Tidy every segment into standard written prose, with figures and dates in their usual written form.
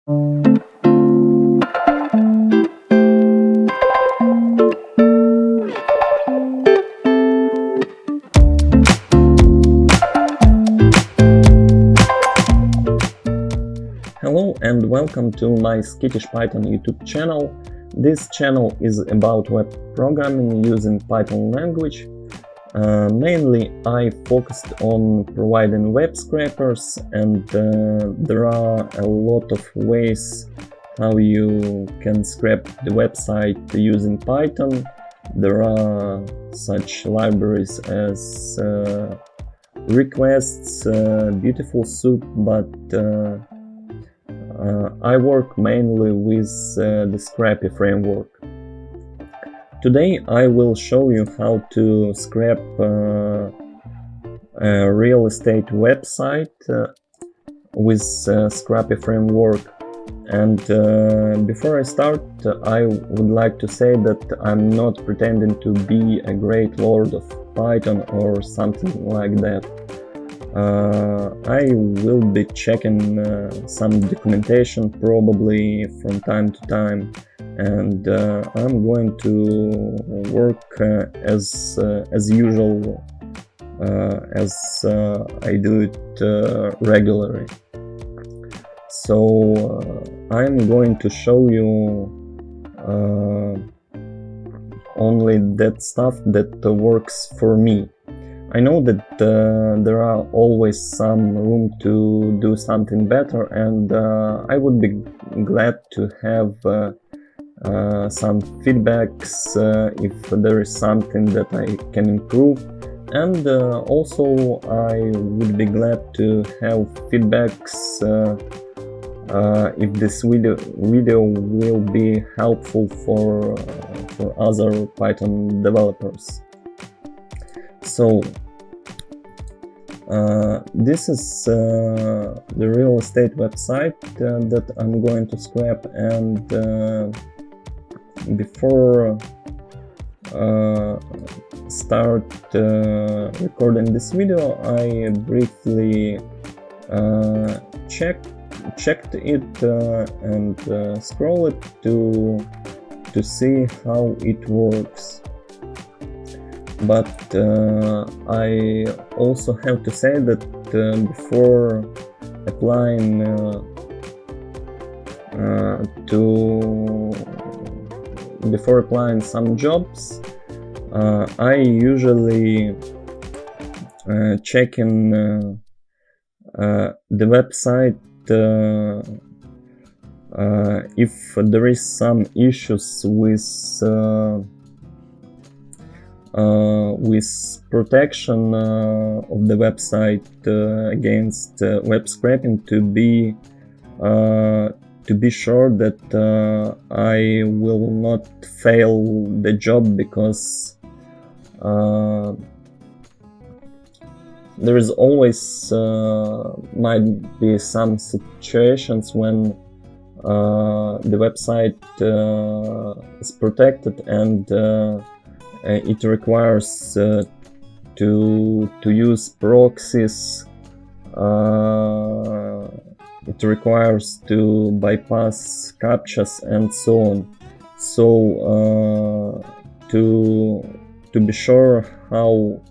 Hello and welcome to my myskittishpython YouTube channel. This channel is about web programming using Python language. Mainly I focused on providing web scrapers, and there are a lot of ways how you can scrape the website using Python. There are such libraries as requests, beautiful soup, but I work mainly with the Scrapy framework. Today I will show you how to scrape a real estate website with Scrapy framework. And before I start, I would like to say that I'm not pretending to be a great lord of Python or something like that. I will be checking some documentation probably from time to time, and I'm going to work as usual, as I do it regularly. So I'm going to show you only that stuff that works for me. I know that there are always some room to do something better, and I would be glad to have some feedbacks if there is something that I can improve, and also I would be glad to have feedbacks if this video will be helpful for other Python developers. So this is the real estate website that I'm going to scrape, and before start recording this video, I briefly checked it and scroll it to see how it works. But I also have to say that before applying some jobs, I usually check in the website if there is some issues with protection of the website against web scraping, to be sure that I will not fail the job, because there is always might be some situations when the website is protected, and it requires to use proxies. It requires to bypass captchas and so on. So to be sure how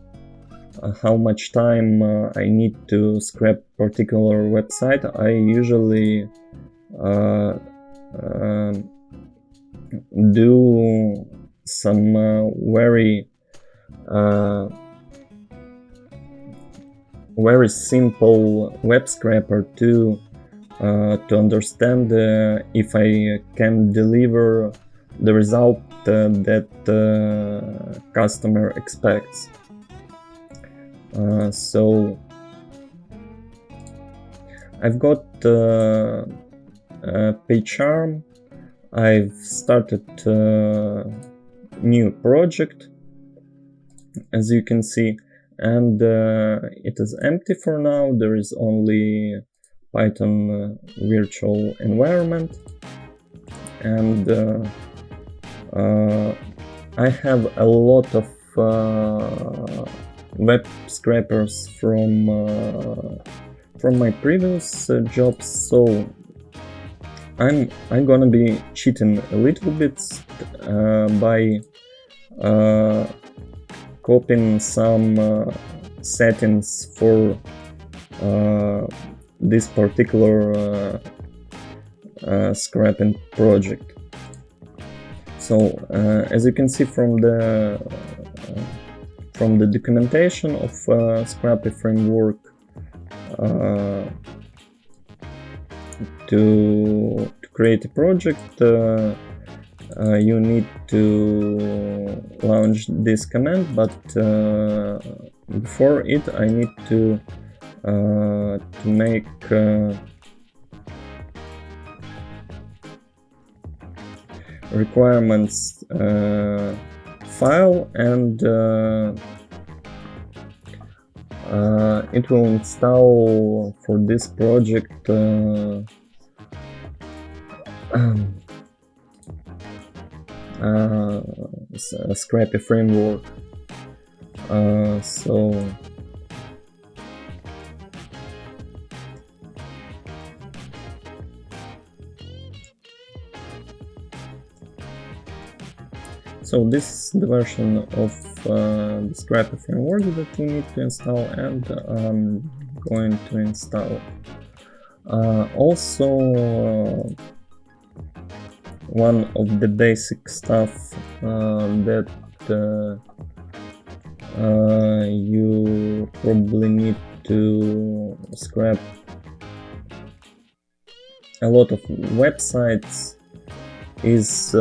much time I need to scrape particular website, I usually do some very simple web scraper to understand if I can deliver the result that the customer expects. So I've got Pt1. I've started new project, as you can see, and it is empty for now. There is only Python virtual environment, and I have a lot of web scrapers from my previous jobs, so I'm gonna be cheating a little bit by copying some settings for this particular scrapping project. So as you can see from the documentation of Scrapy framework, to create a project, you need to launch this command, but before it I need to make requirements file, and it will install for this project Scrapy framework. So this is the version of the Scrapy framework that you need to install, and I'm going to install. Also, one of the basic stuff that you probably need to scrap a lot of websites is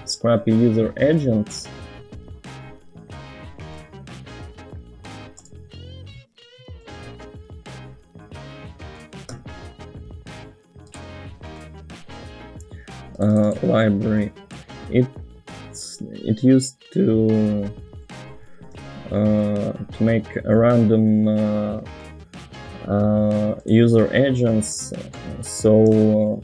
Scrapy user agents. Library. It used to make a random user agents, so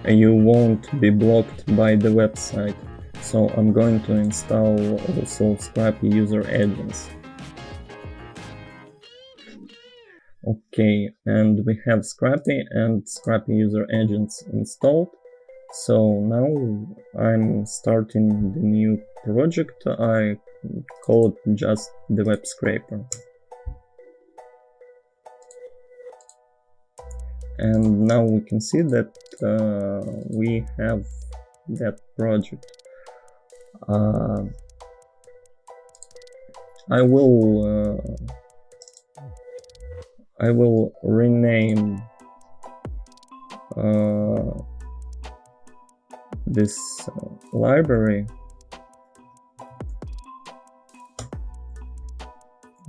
you won't be blocked by the website. So I'm going to install also Scrapy user agents. Okay, and we have Scrapy and Scrapy user agents installed. So now I'm starting the new project. I call it just the web scraper. And now we can see that we have that project. I will rename this library,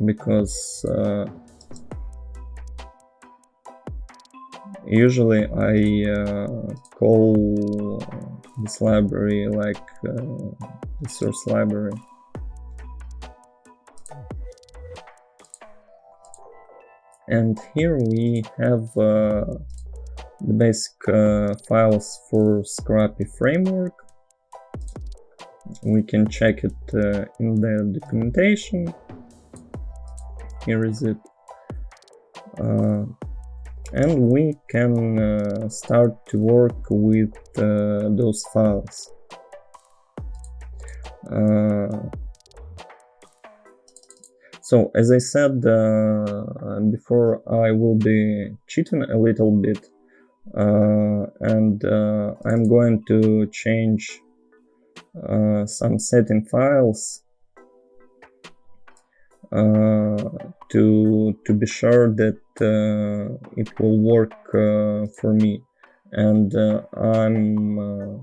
because usually I call this library like the source library. And here we have the basic files for Scrapy framework. We can check it in the documentation. Here is it. And we can start to work with those files. So as I said before, I will be cheating a little bit, and I'm going to change some setting files to be sure that it will work for me, and I'm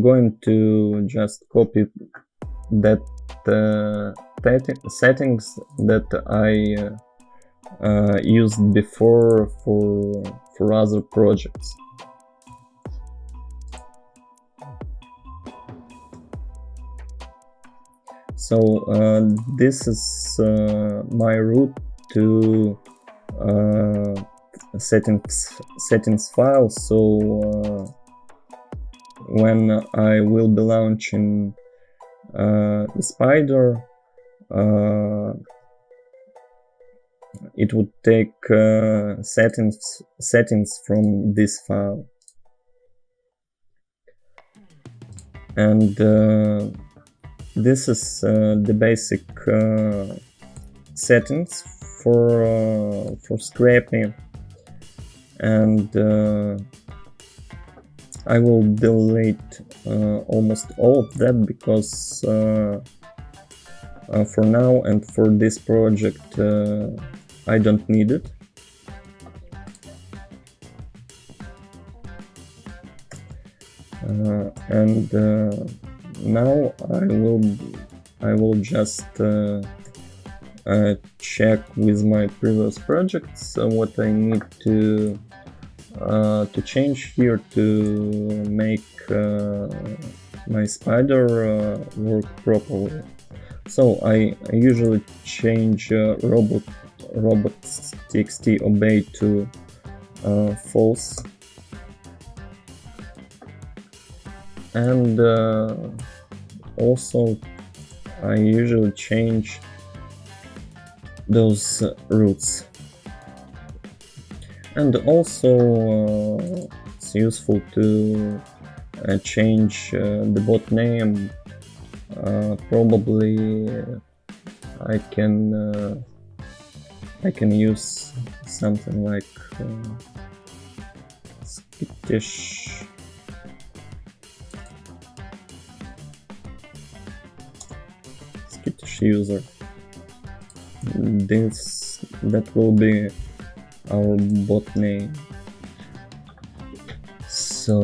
going to just copy that settings that I used before for other projects. So this is my route to settings file. So when I will be launching the spider, it would take settings from this file. And this is the basic settings for Scrapy, and I will delete almost all of that because for now and for this project I don't need it. And now I will just check with my previous projects what I need to change here to make my spider work properly. So I usually change robots.txt obey to false, and also I usually change those roots. And also it's useful to change the bot name. Probably I can use something like skittish user. That will be our bot name. So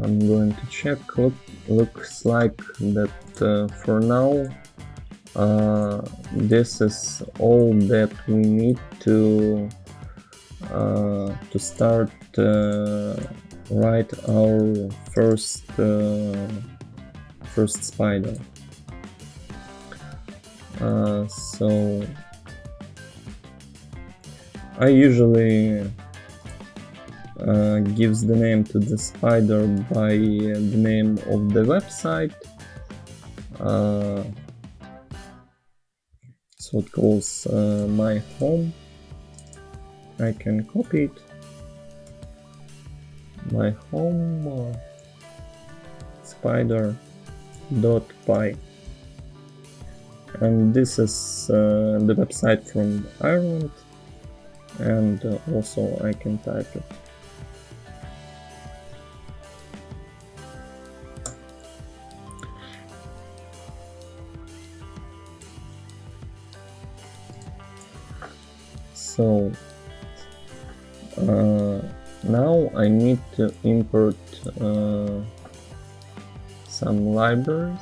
I'm going to check. Looks like that for now this is all that we need to start write our first spider. So I usually gives the name to the spider by the name of the website. So it calls my home. I can copy it. My home spider.py. And this is the website from Ireland, and also I can type it. So now I need to import some libraries.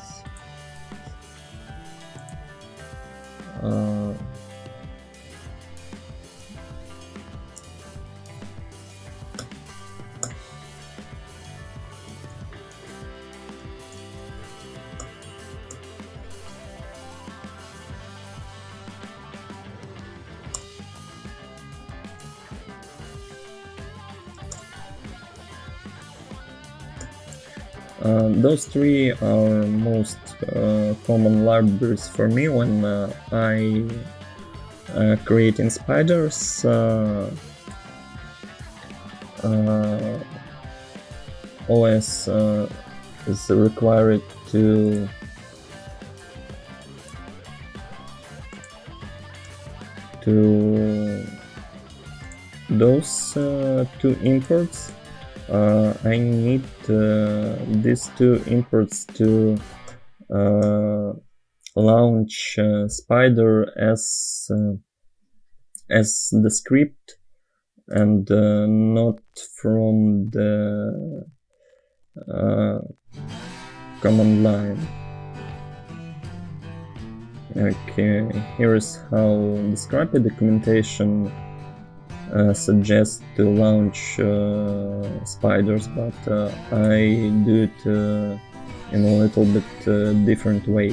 Those three are most common libraries for me when I creating spiders. OS is required to those two imports. I need these two imports to launch Spider as the script, and not from the command line. Okay, here is how the Scrapy documentation suggests to launch spiders, but I do it in a little bit different way.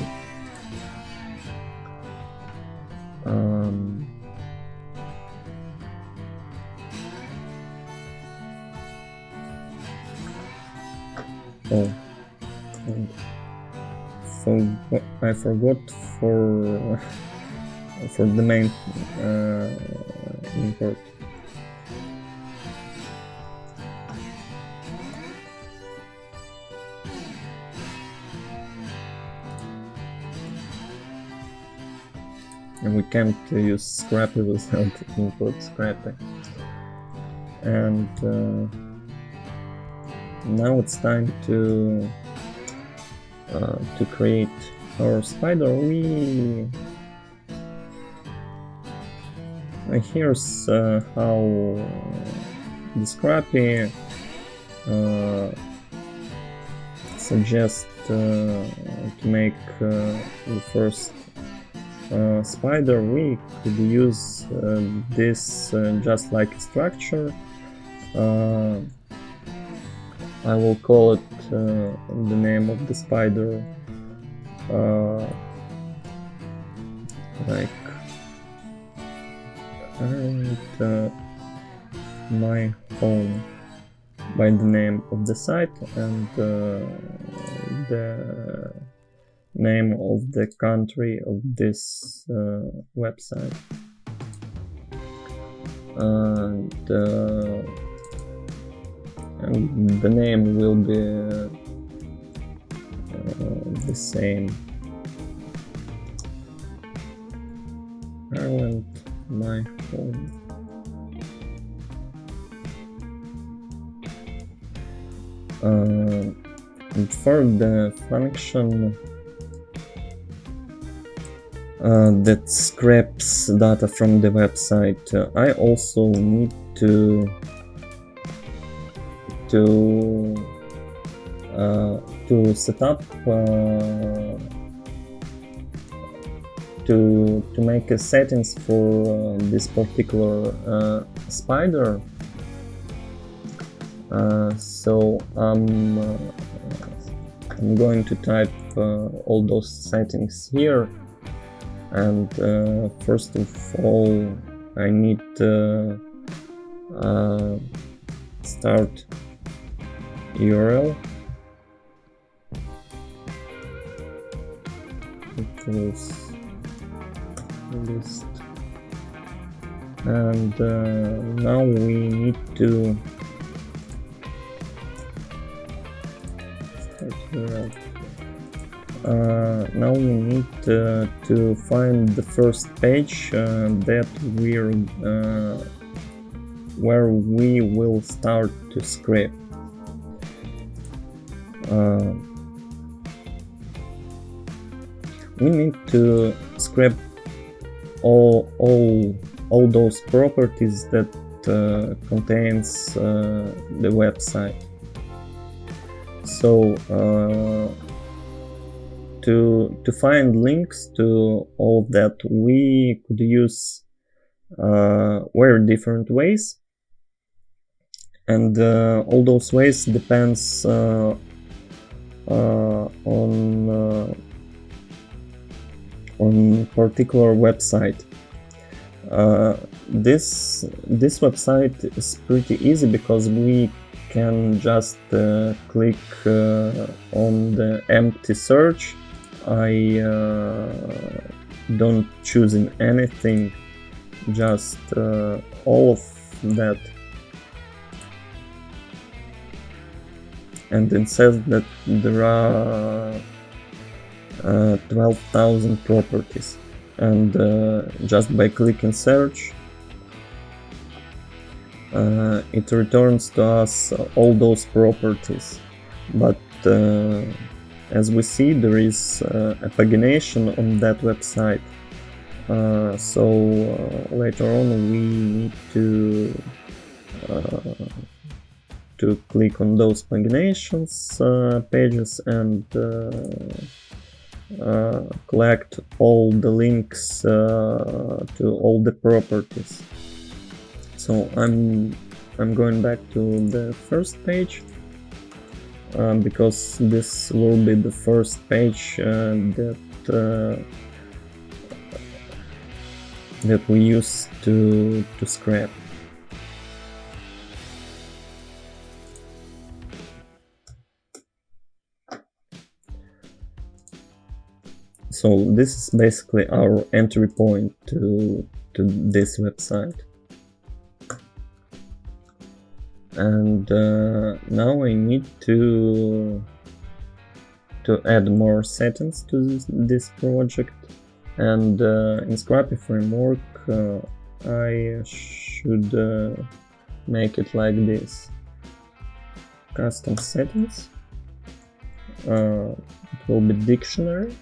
I forgot for for the main import. And we can't use Scrapy without import Scrapy. And now it's time to create our spider. Here's how the Scrapy suggests to make the first spider. We could use this just like a structure. I will call it the name of the spider like my home by the name of the site and the name of the country of this website. And the name will be the same. Ireland, my home. And for the function that scraps data from the website, I also need to set up to make a settings for this particular spider. So I'm going to type all those settings here, and first of all I need start URL equals list, and now we need to now we need to find the first page that we're where we will start to scrape. We need to scrape all those properties that contains the website. So to find links to all of that, we could use very different ways, and all those ways depends on particular website. This website is pretty easy because we can just click on the empty search. I don't choosing anything, just all of that, and it says that there are 12,000 properties, and just by clicking search it returns to us all those properties. But as we see, there is a pagination on that website, so later on we need to click on those paginations pages and collect all the links to all the properties. So I'm going back to the first page because this will be the first page that we use to scrap. So this is basically our entry point to this website. And now I need to add more settings to this project, and in Scrapy framework I should make it like this: custom settings, it will be dictionary,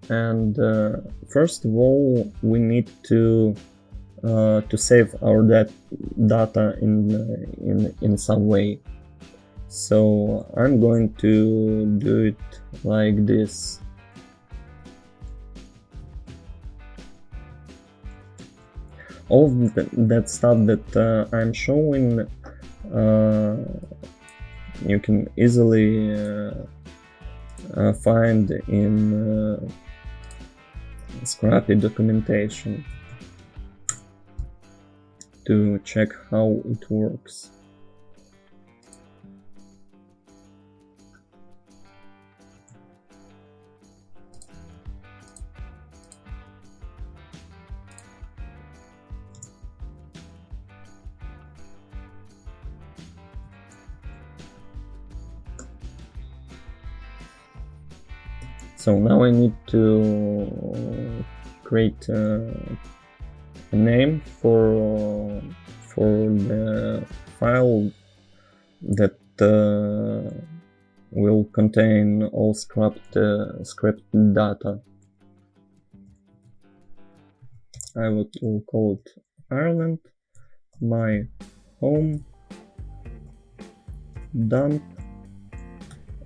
and first of all we need to save our data in some way. So I'm going to do it like this. All of that stuff that I'm showing, you can easily find in Scrapy documentation to check how it works. So now I need to create a name for the file that will contain all scripted data. I will call it Ireland, my home, dump,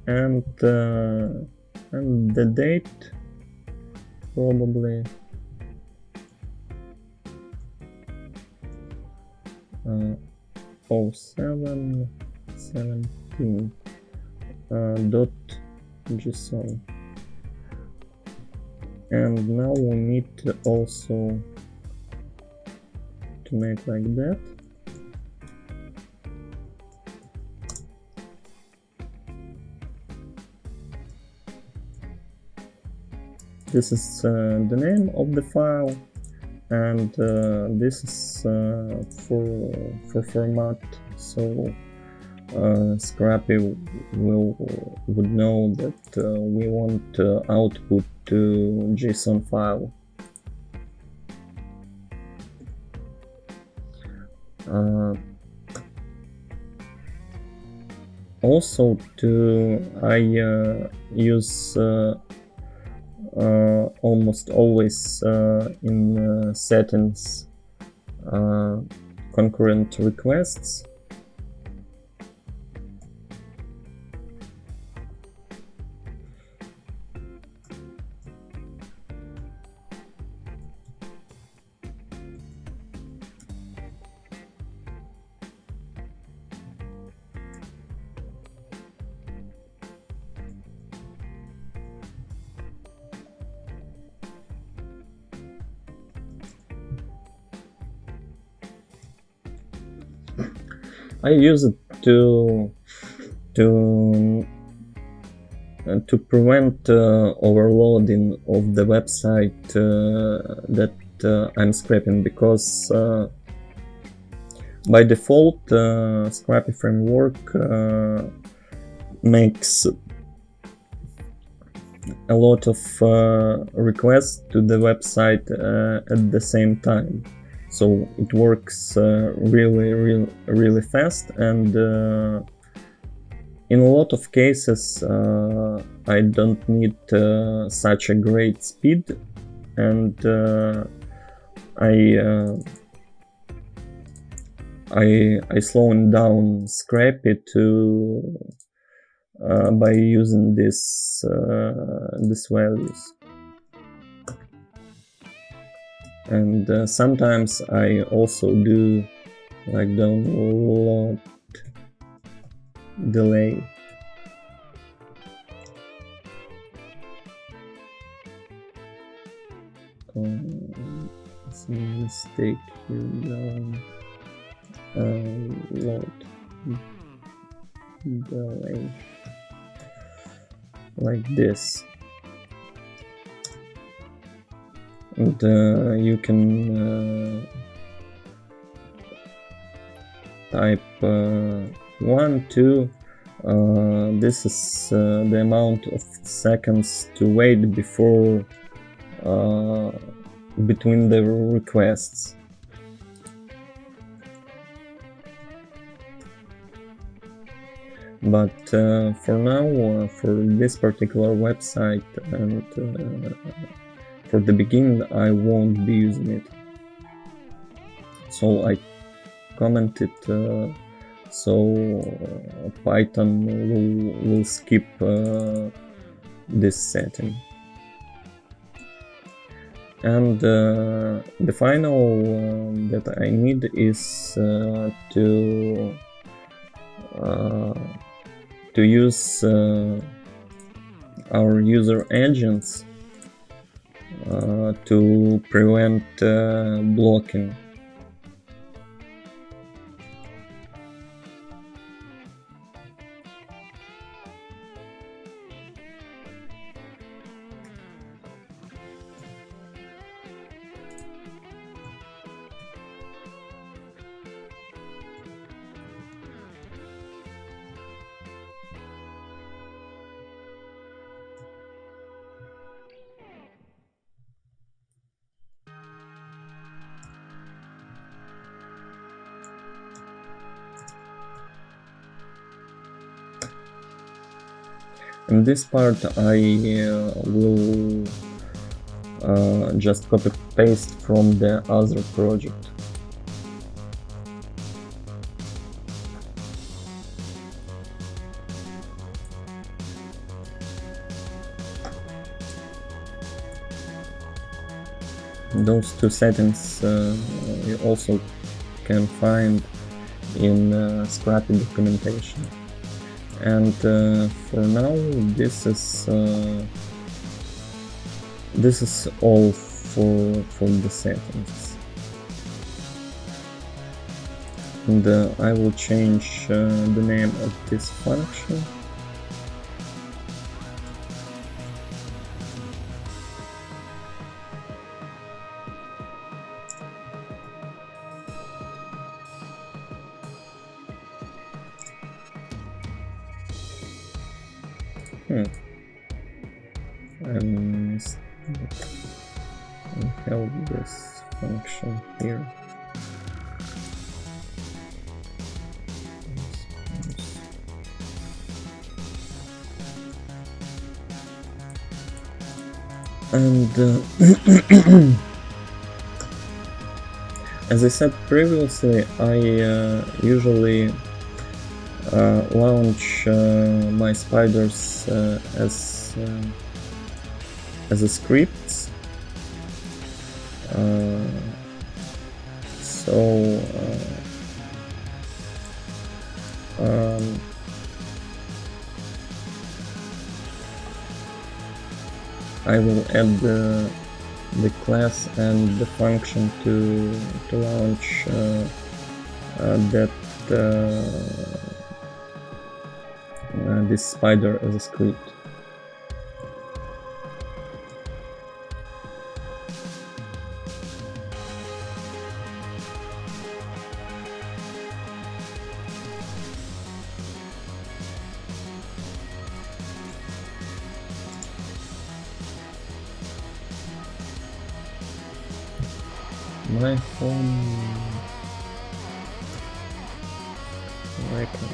and the date probably 07/17 .json. And now we need to also to make like that. This is the name of the file, and this is for format, so Scrapy would know that we want output to JSON file. Also, I use almost always in settings concurrent requests. I use it to prevent overloading of the website that I'm scraping, because by default Scrapy framework makes a lot of requests to the website at the same time. So it works really fast, and in a lot of cases I don't need such a great speed, and I slowing down Scrapy by using these values. And sometimes I also do like download delay. Some mistake here, download delay. like this. And you can type 1, 2. This is the amount of seconds to wait before between the requests. But for now, for this particular website and for the beginning, I won't be using it. So I commented so Python will skip this setting. And the final that I need is to use our user agents to prevent blocking. In this part I will just copy paste from the other project. Those two settings you also can find in Scrapy documentation. And for now, this is all for the settings. And I will change the name of this function. I have this function here. And as I said previously, I usually launch my spiders as a script. I will add the class and the function to launch this spider as a script. My home record.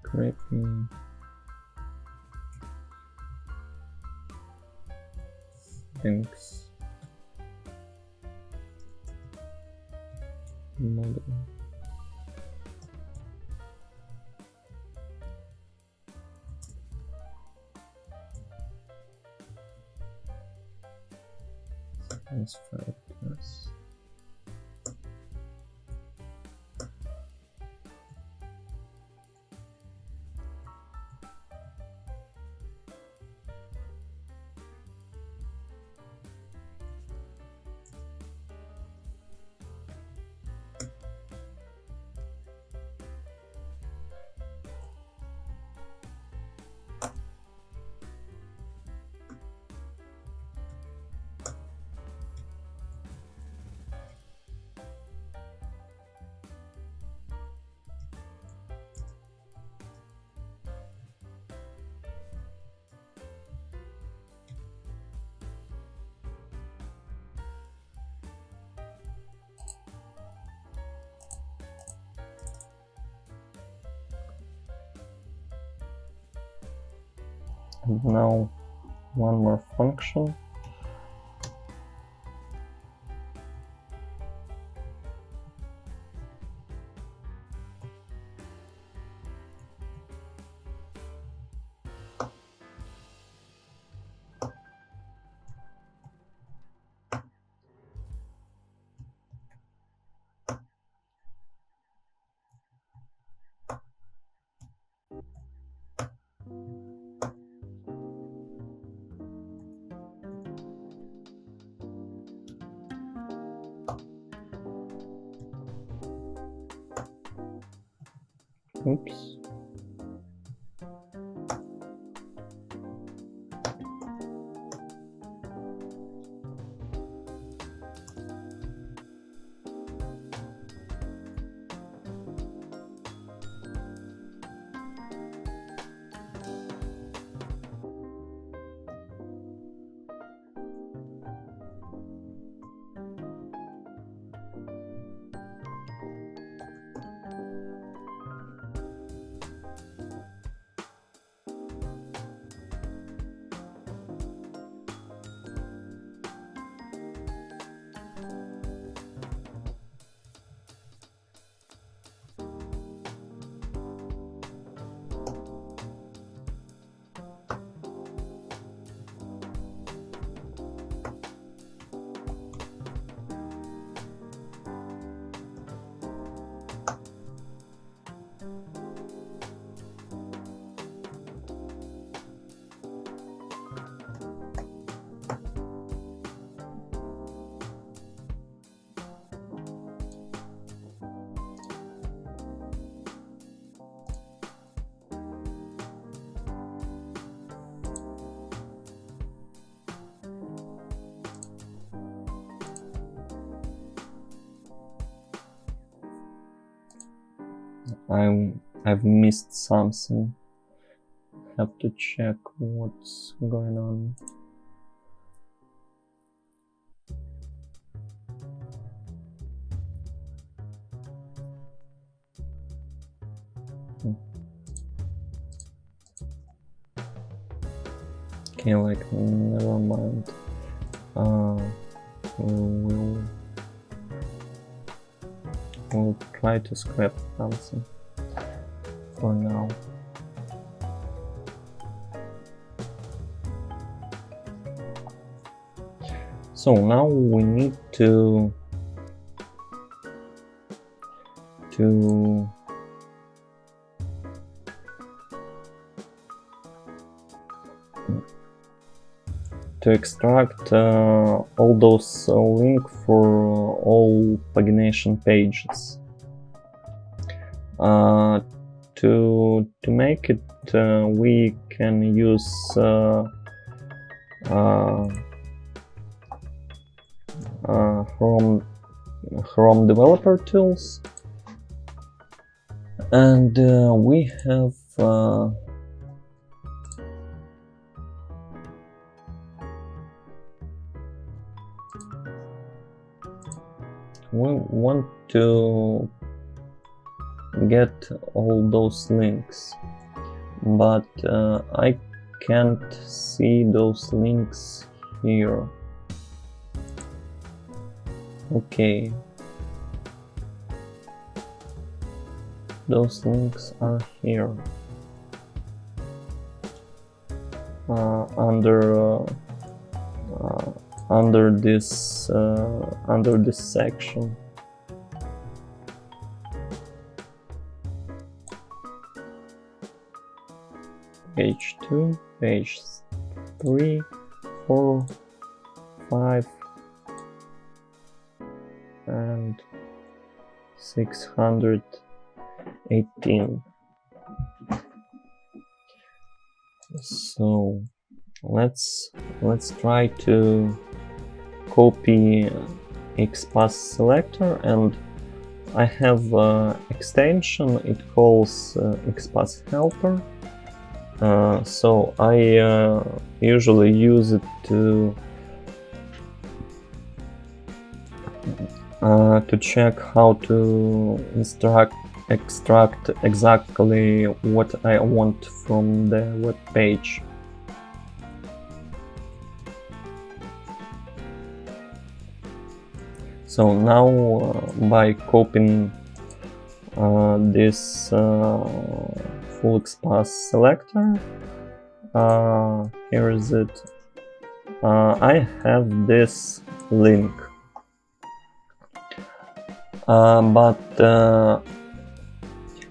Scrapy. Thanks. Model. That's 5 plus. And now one more function. Oops. I've missed something. Have to check what's going on. Okay, like, never mind. We'll try to scrap something for now. So now we need to extract all those links for all pagination pages. To make it, we can use Chrome developer tools, and we have we want to get all those links. but I can't see those links here. Okay, those links are here under this section. Page 2, page 3, 4, 5, and 618. So let's try to copy XPath selector, and I have extension. It calls XPath helper. So I usually use it to check how to extract exactly what I want from the web page. So now by copying this full XPath selector, here is it. I have this link, but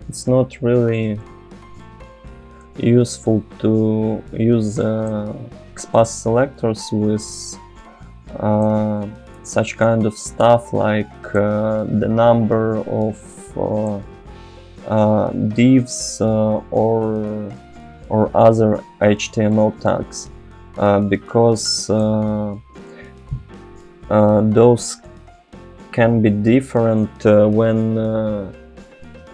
it's not really useful to use XPath selectors with such kind of stuff like the number of divs or other HTML tags, because those can be different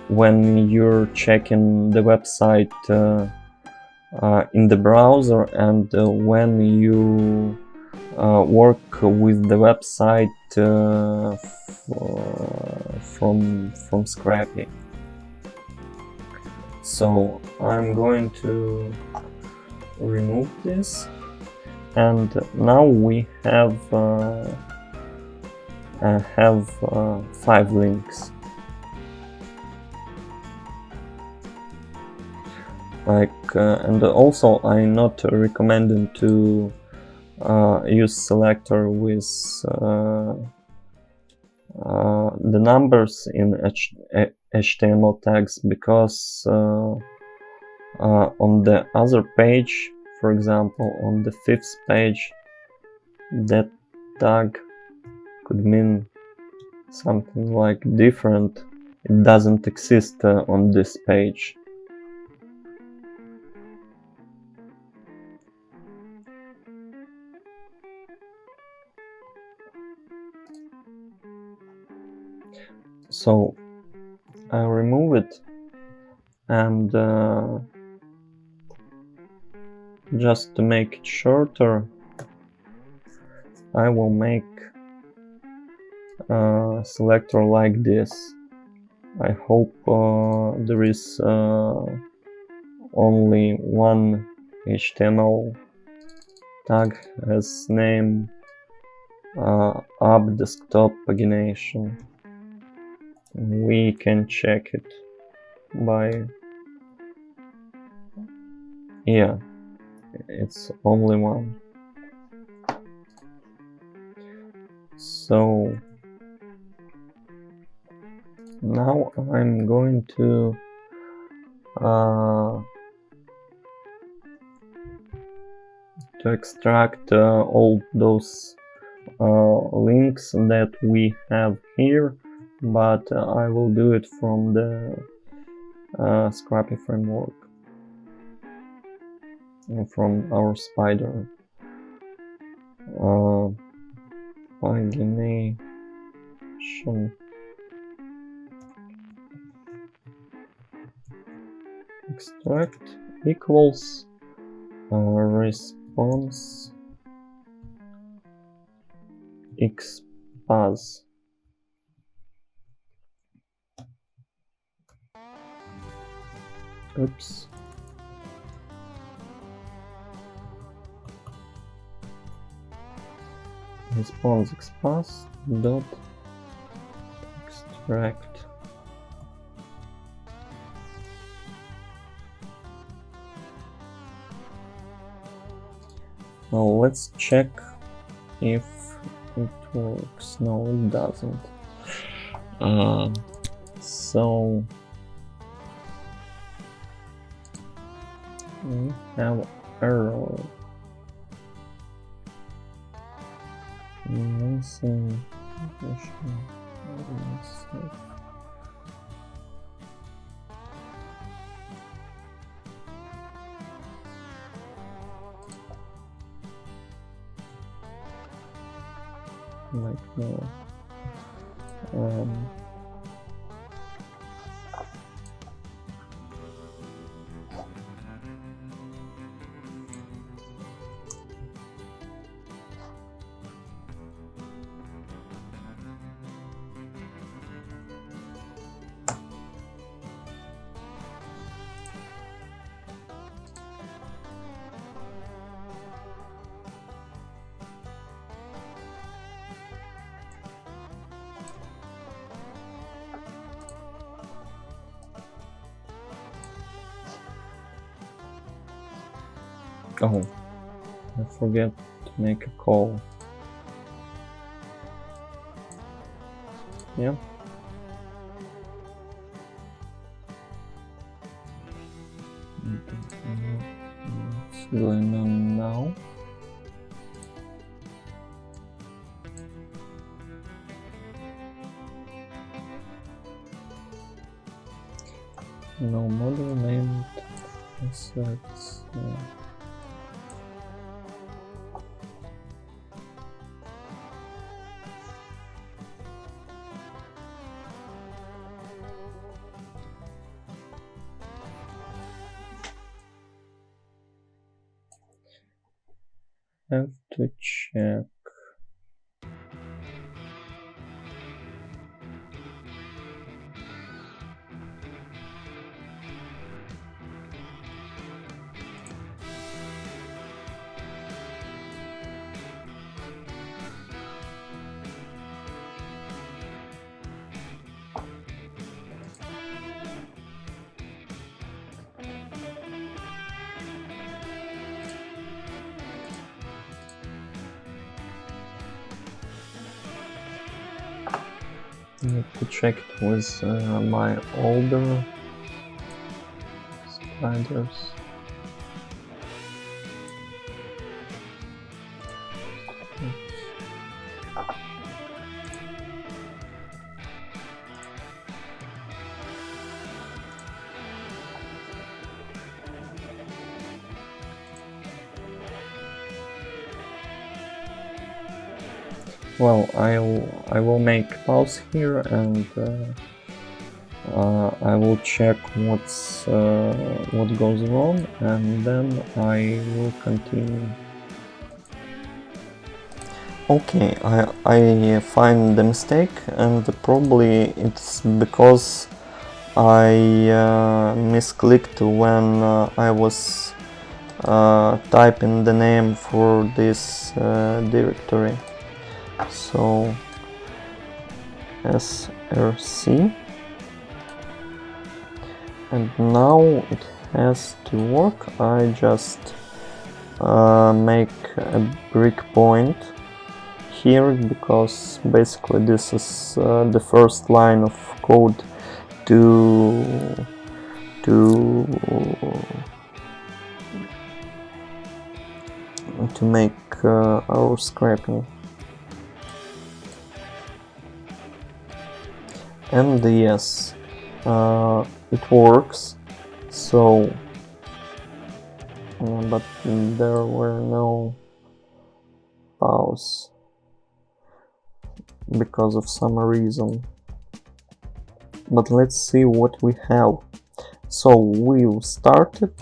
when you're checking the website in the browser and when you work with the website from Scrapy. So I'm going to remove this, and now we have 5 links. And also I'm not recommending to use selector with the numbers in HTML tags, because on the other page, for example on the 5th page, that tag could mean something like different. It doesn't exist on this page. So I remove it, and just to make it shorter, I will make a selector like this. I hope there is only one HTML tag as name, app desktop pagination. We can check it by, yeah, it's only one. So now I'm going to extract all those links that we have here, but I will do it from the Scrapy framework, from our spider. Pagination extract equals response XPath. Oops. response expath dot extract. Well, let's check if it works. No, it doesn't. So we have error. Missing position. Like no. Oh, I forget to make a call. Yeah. What's going on now? No model named assets. Have to check. I need to check it with my older spiders. Well, I will make pause here and I will check what goes wrong, and then I will continue. Okay, I find the mistake, and probably it's because I misclicked when I was typing the name for this directory. So src, and now it has to work. I just make a breakpoint here, because basically this is the first line of code to make our scraping. And yes, it works. So, but there were no pause because of some reason. But let's see what we have. So we've started.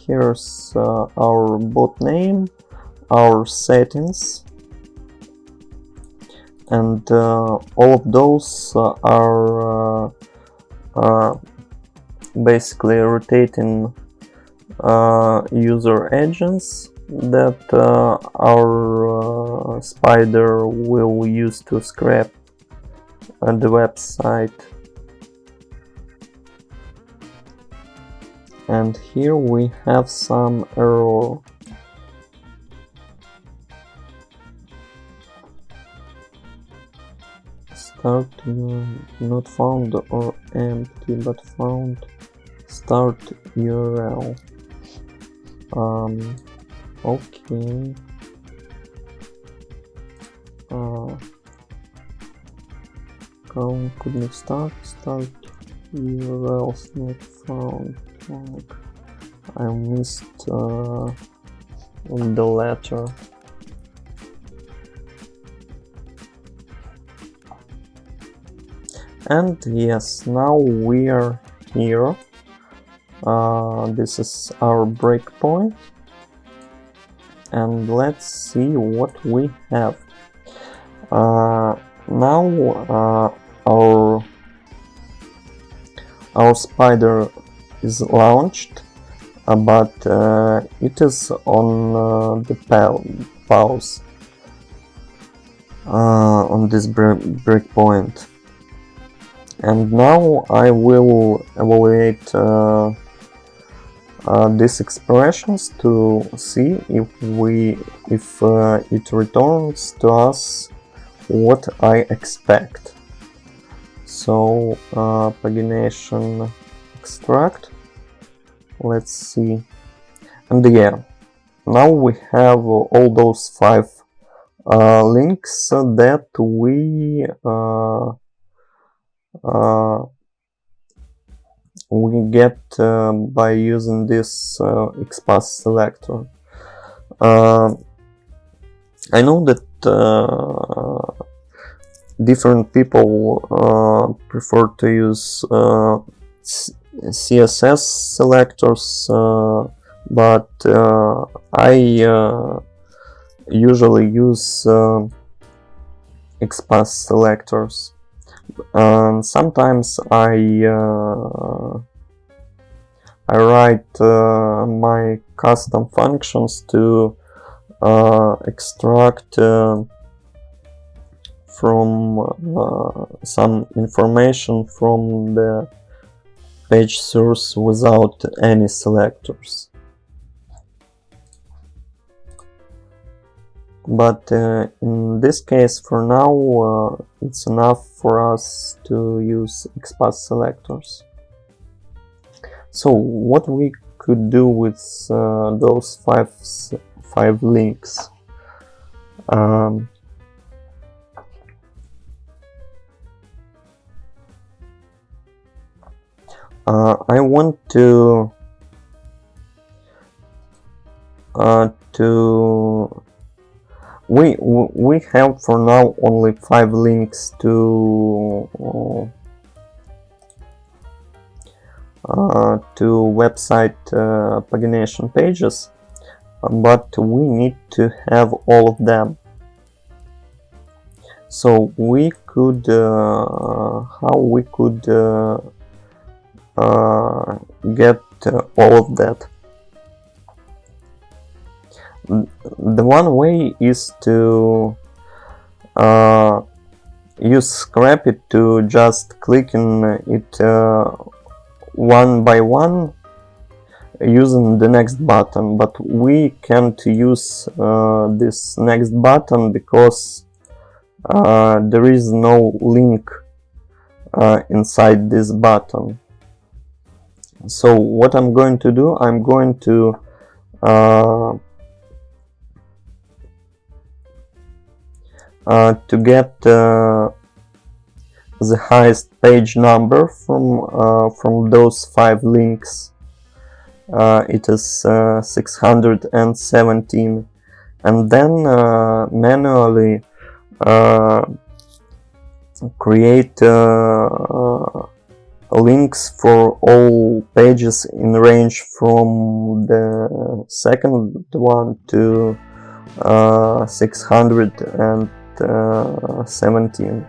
Here's our bot name, our settings, and all of those are basically rotating user agents that our spider will use to scrap the website. And here we have some error. Start not found or empty but found start URL. Okay. Couldn't start URLs not found. I missed the letter. And yes, now we are here. This is our breakpoint. And let's see what we have. Now our spider is launched, but it is on the pause on this breakpoint. And now I will evaluate these expressions to see if it returns to us what I expect. So pagination extract. Let's see. And yeah, now we have all those 5 links that we get by using this XPath selector. I know that different people prefer to use CSS selectors, but I usually use XPath selectors. And sometimes I write my custom functions to extract from some information from the page source without any selectors. But in this case, for now, it's enough for us to use XPath selectors. So what we could do with those five links? I want to we have for now only 5 links to website pagination pages, but we need to have all of them. So we could how we could get all of that. The one way is to use Scrapy to just click in it one by one using the next button, but we can't use this next button because there is no link inside this button. So what I'm going to do, I'm going to get the highest page number from those 5 links. It is 617, and then manually create links for all pages in range from the second one to 617.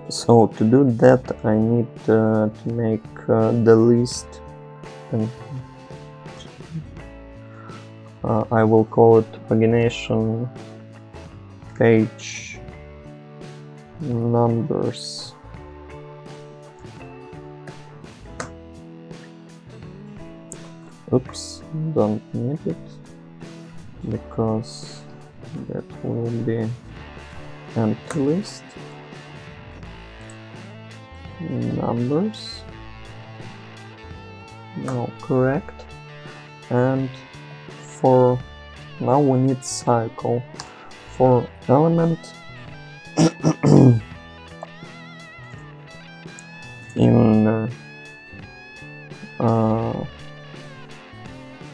So to do that I need to make the list, and I will call it pagination page numbers. Oops, don't need it, because that will be empty list. Numbers, no, correct. And for now we need cycle for element in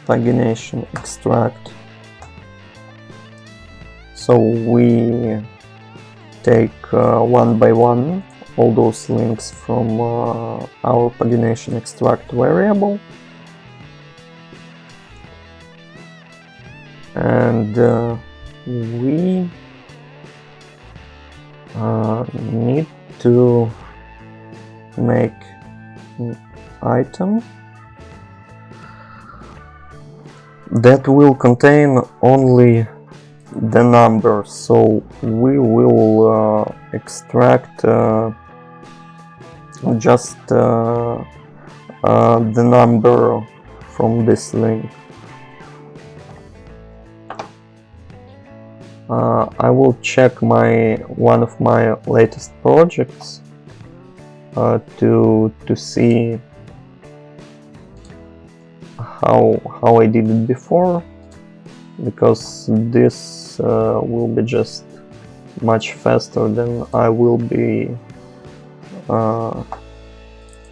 pagination extract. So we take one by one all those links from our pagination extract variable, and we need to make an item that will contain only the number. So we will extract just the number from this link. I will check one of my latest projects to see how I did it before, because this will be just much faster than I will be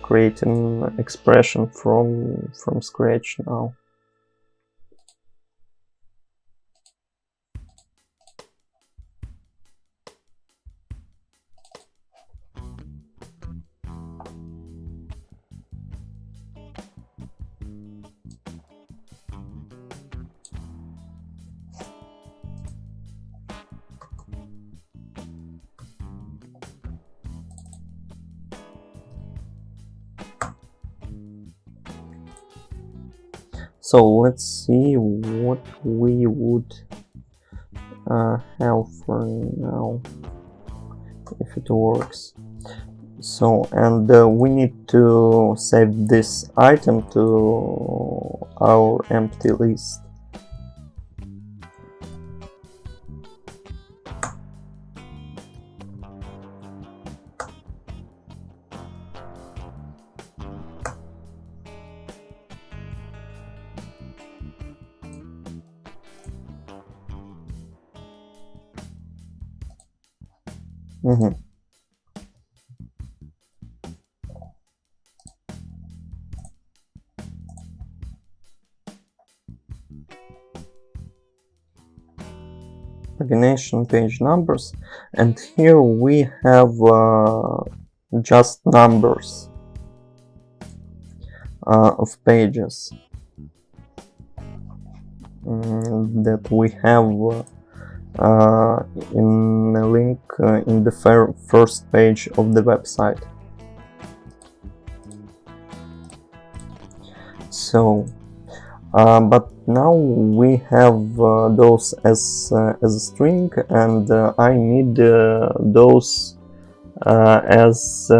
creating expression from scratch now. So let's see what we would have for now, if it works. So, and we need to save this item to our empty list. Pagination page numbers, and here we have just numbers of pages that we have in a link in the first page of the website. So but now we have those as a string, and I need those as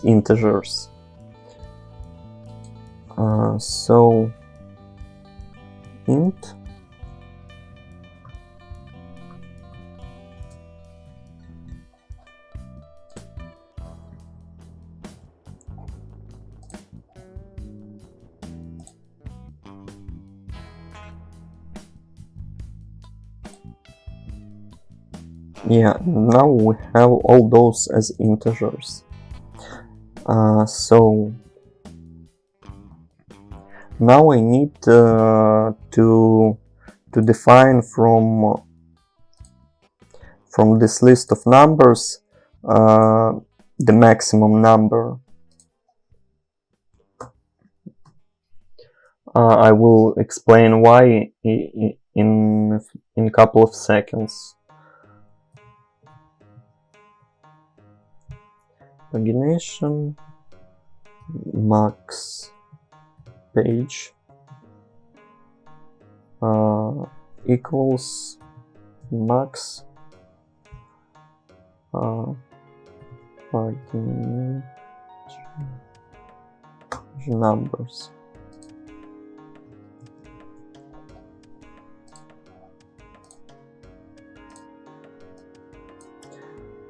integers. So int yeah, now we have all those as integers. So now I need to define from this list of numbers the maximum number. I will explain why in a couple of seconds. pagination max page equals max pagination numbers.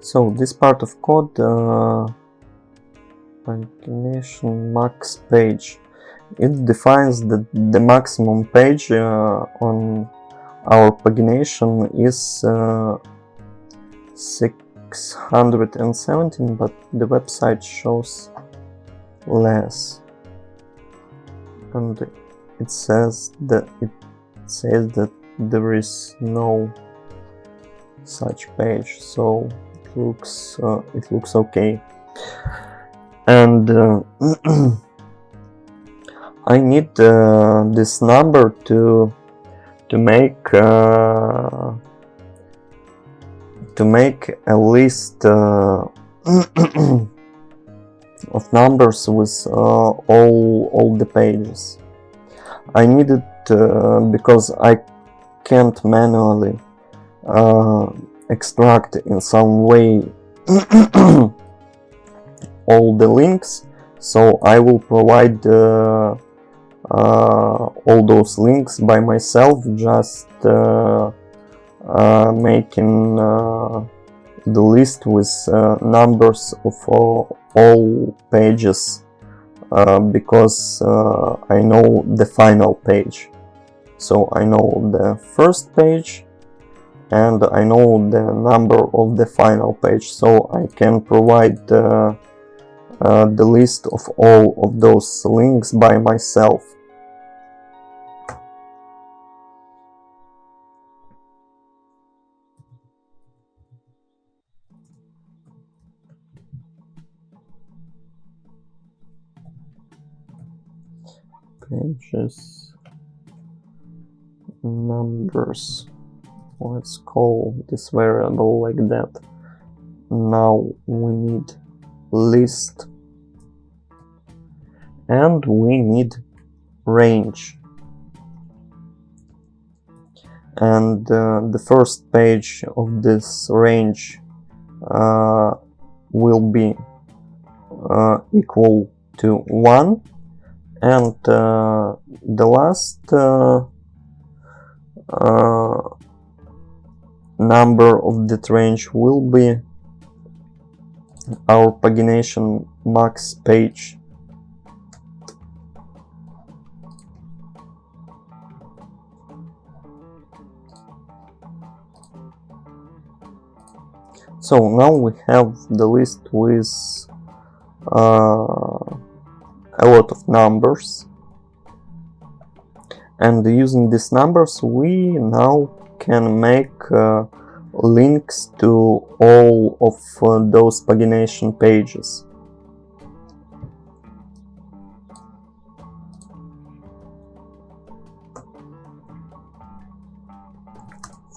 So this part of code, pagination max page, it defines that the maximum page on our pagination is 617, but the website shows less, and it says that there is no such page, so it looks okay. And I need this number to make a list of numbers with all the pages. I need it because I can't manually extract in some way all the links, so I will provide all those links by myself, just making the list with numbers of all pages, because I know the final page. So I know the first page and I know the number of the final page, so I can provide the list of all of those links by myself. Pages numbers, let's call this variable like that. Now we need list and we need range, and the first page of this range will be equal to 1, and the last number of that range will be our pagination max page. So now we have the list with a lot of numbers, and using these numbers we now can make links to all of those pagination pages.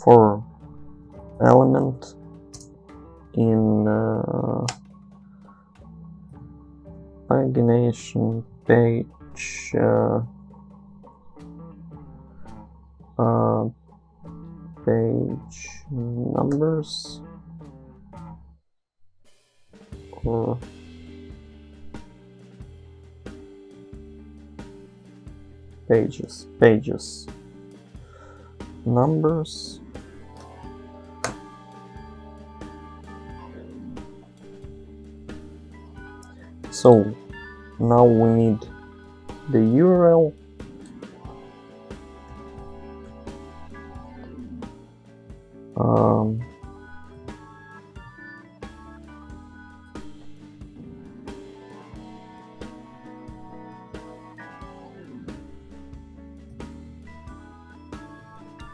For element in pagination page page numbers or pages numbers. So now we need the URL,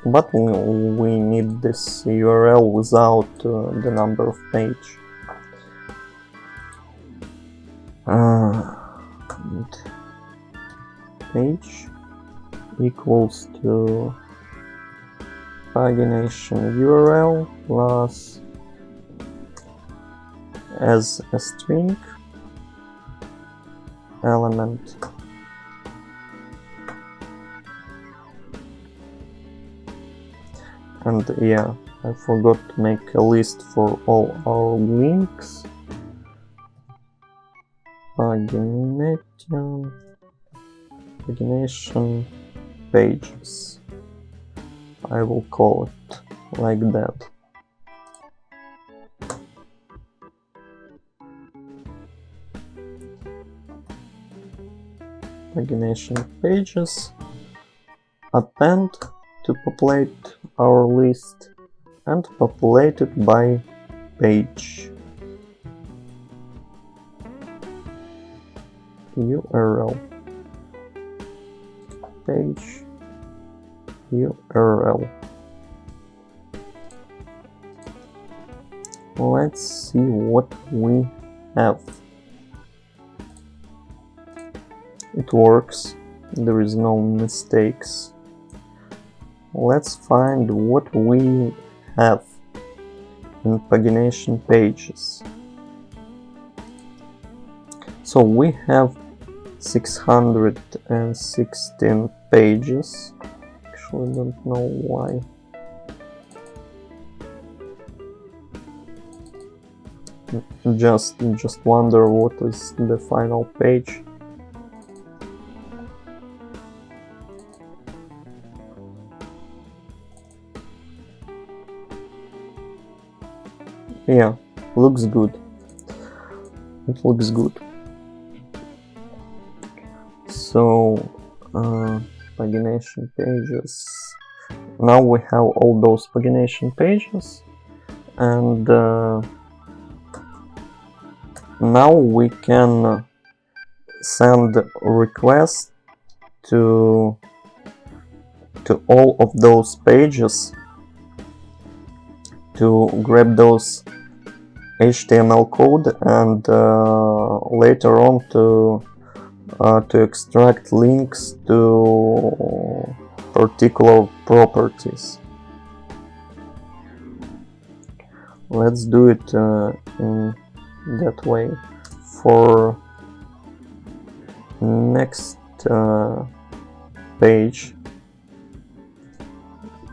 but we need this URL without the number of page. And page equals to pagination URL plus as a string element. And yeah, I forgot to make a list for all our links. Pagination pages. I will call it like that. Pagination pages. Append to populate our list and populate it by page. URL. Page URL. Let's see what we have. It works, there is no mistakes. Let's find what we have in pagination pages. So we have 616 pages. Actually, don't know why. Just wonder what is the final page. Yeah, looks good. It looks good. So, pagination pages. Now we have all those pagination pages, and now we can send requests to all of those pages to grab those HTML code and later on to extract links to particular properties. Let's do it in that way. For next page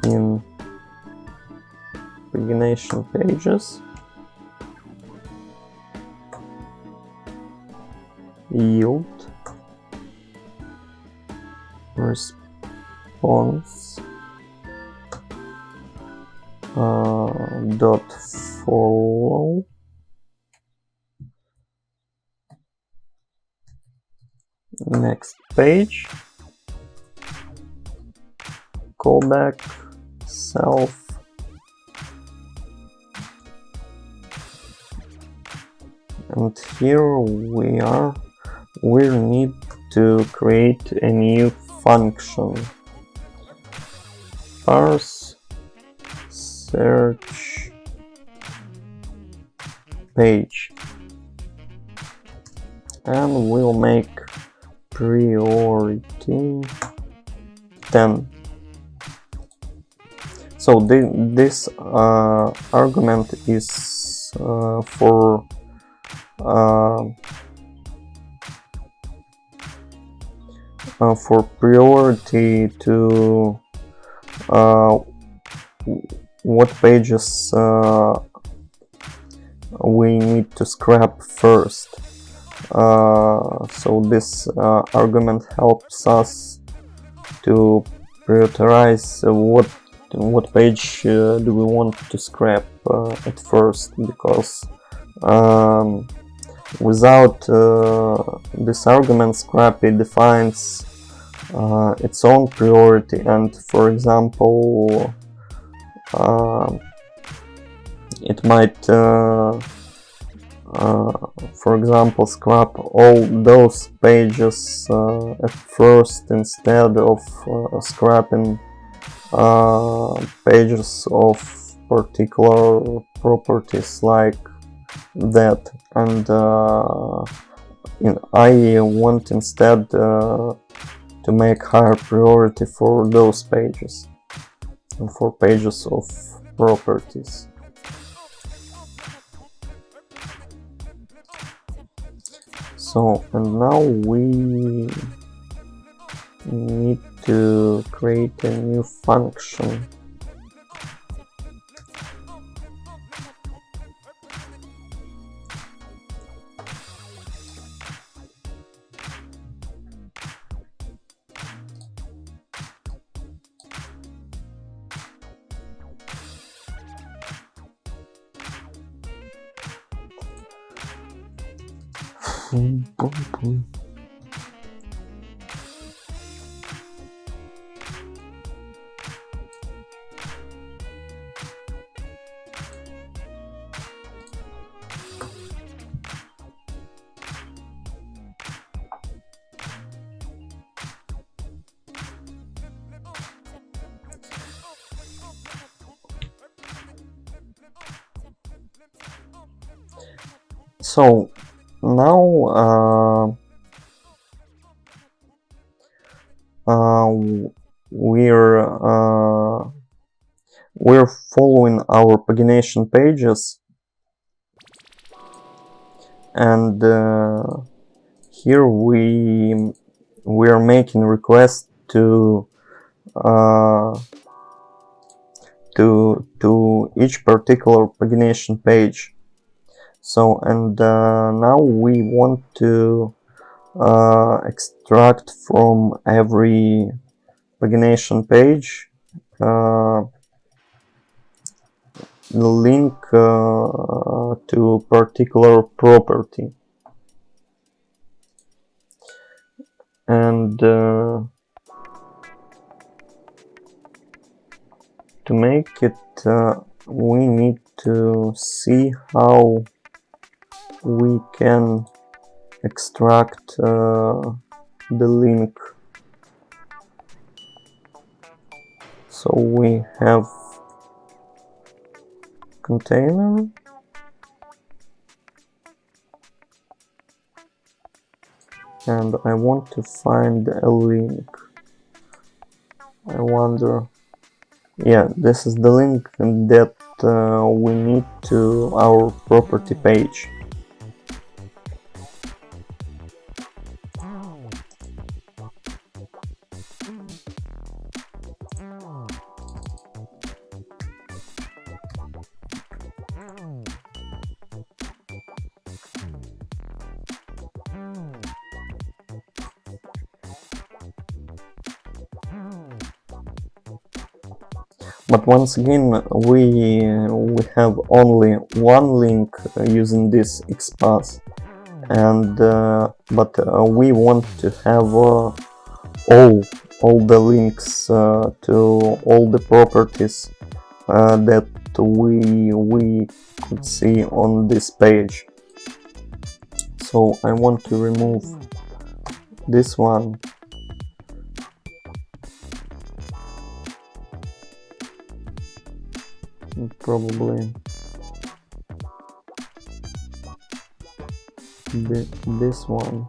in pagination pages, yield response dot follow next page, callback self and here we need to create a new function, parse search page, and we'll make priority 10. So this argument is for priority to what pages we need to scrap first. So this argument helps us to prioritize what page do we want to scrap at first, because without this argument, Scrapy defines its own priority, and for example it might for example scrap all those pages at first instead of scrapping pages of particular properties like that, and I want instead to make higher priority for those pages and for pages of properties. So, and now we need to create a new function. So now we're following our pagination pages, and here we're making requests to each particular pagination page. So, and now we want to extract from every pagination page the link to a particular property. And to make it, we need to see how we can extract the link. So we have container, and I want to find a link. I wonder, yeah, this is the link that we need to our property page. But once again, we have only one link using this XPath, and but we want to have all the links to all the properties that we could see on this page. So I want to remove this one. Probably this one.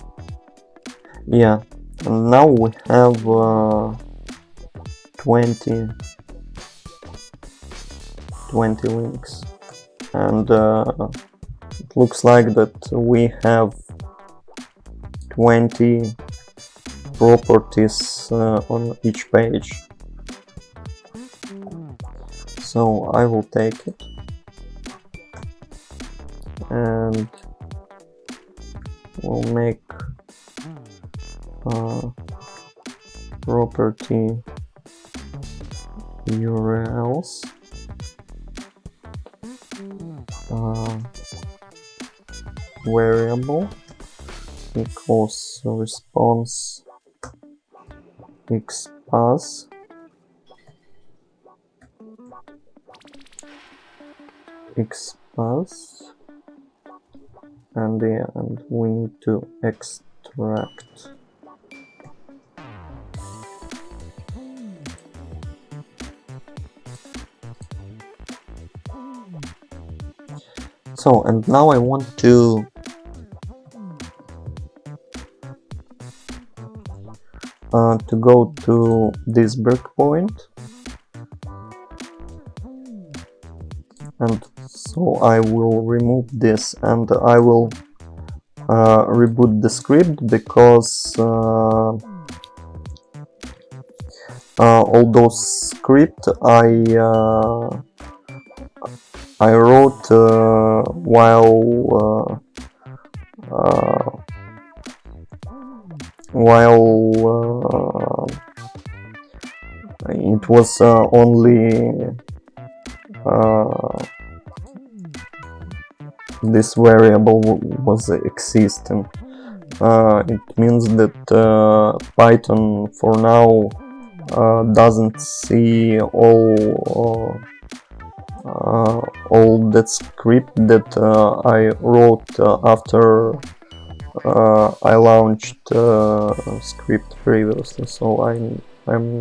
Yeah, and now we have 20 links, and it looks like that we have 20 properties on each page. So I will take it and we'll make property URLs variable equals response XPath and we need to extract. So, and now I want to go to this breakpoint, and so I will remove this and I will reboot the script because all those scripts I wrote while it was only this variable was existing. It means that Python for now doesn't see all that script that I wrote after I launched script previously, so I'm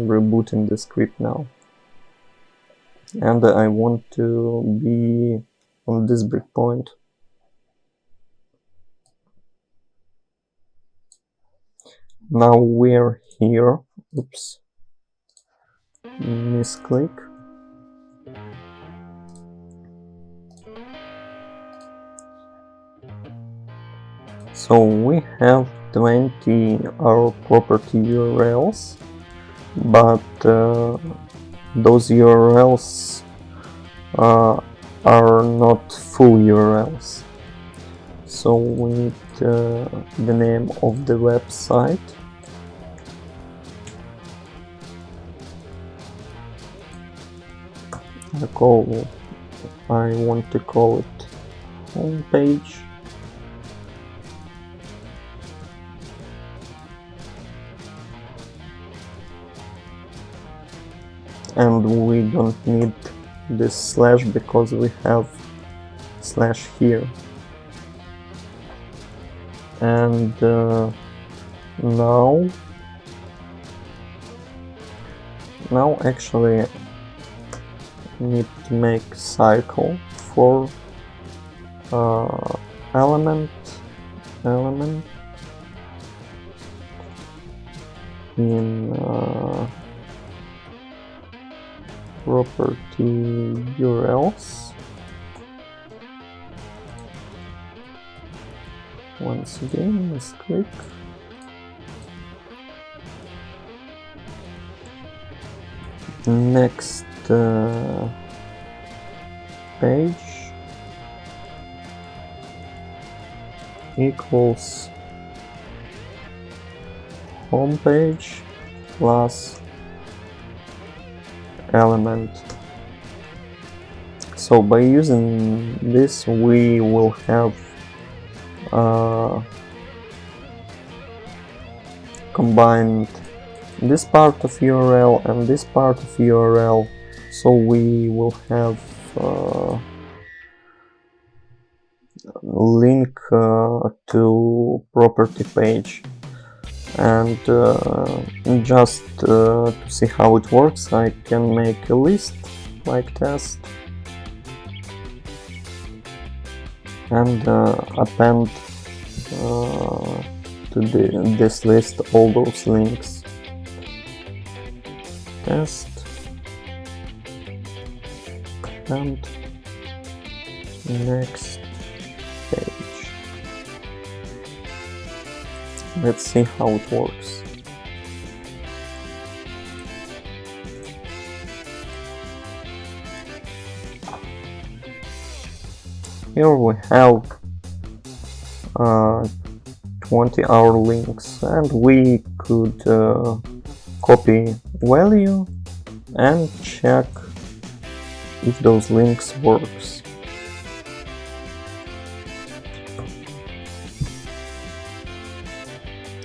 rebooting the script now, and I want to be on this breakpoint. Now we're here. Oops, misclick. So we have 20 our property URLs, but those URLs are not full URLs. So we need the name of the website. I want to call it homepage. And we don't need this slash because we have slash here. And now actually need to make cycle for element in property URLs. Once again, let's click. Next page equals homepage plus element. So by using this we will have combined this part of URL and this part of URL, so we will have link to property page. And just to see how it works, I can make a list like test and append to this list all those links. Test and next page. Let's see how it works. Here we have 20 our links, and we could copy value and check if those links works.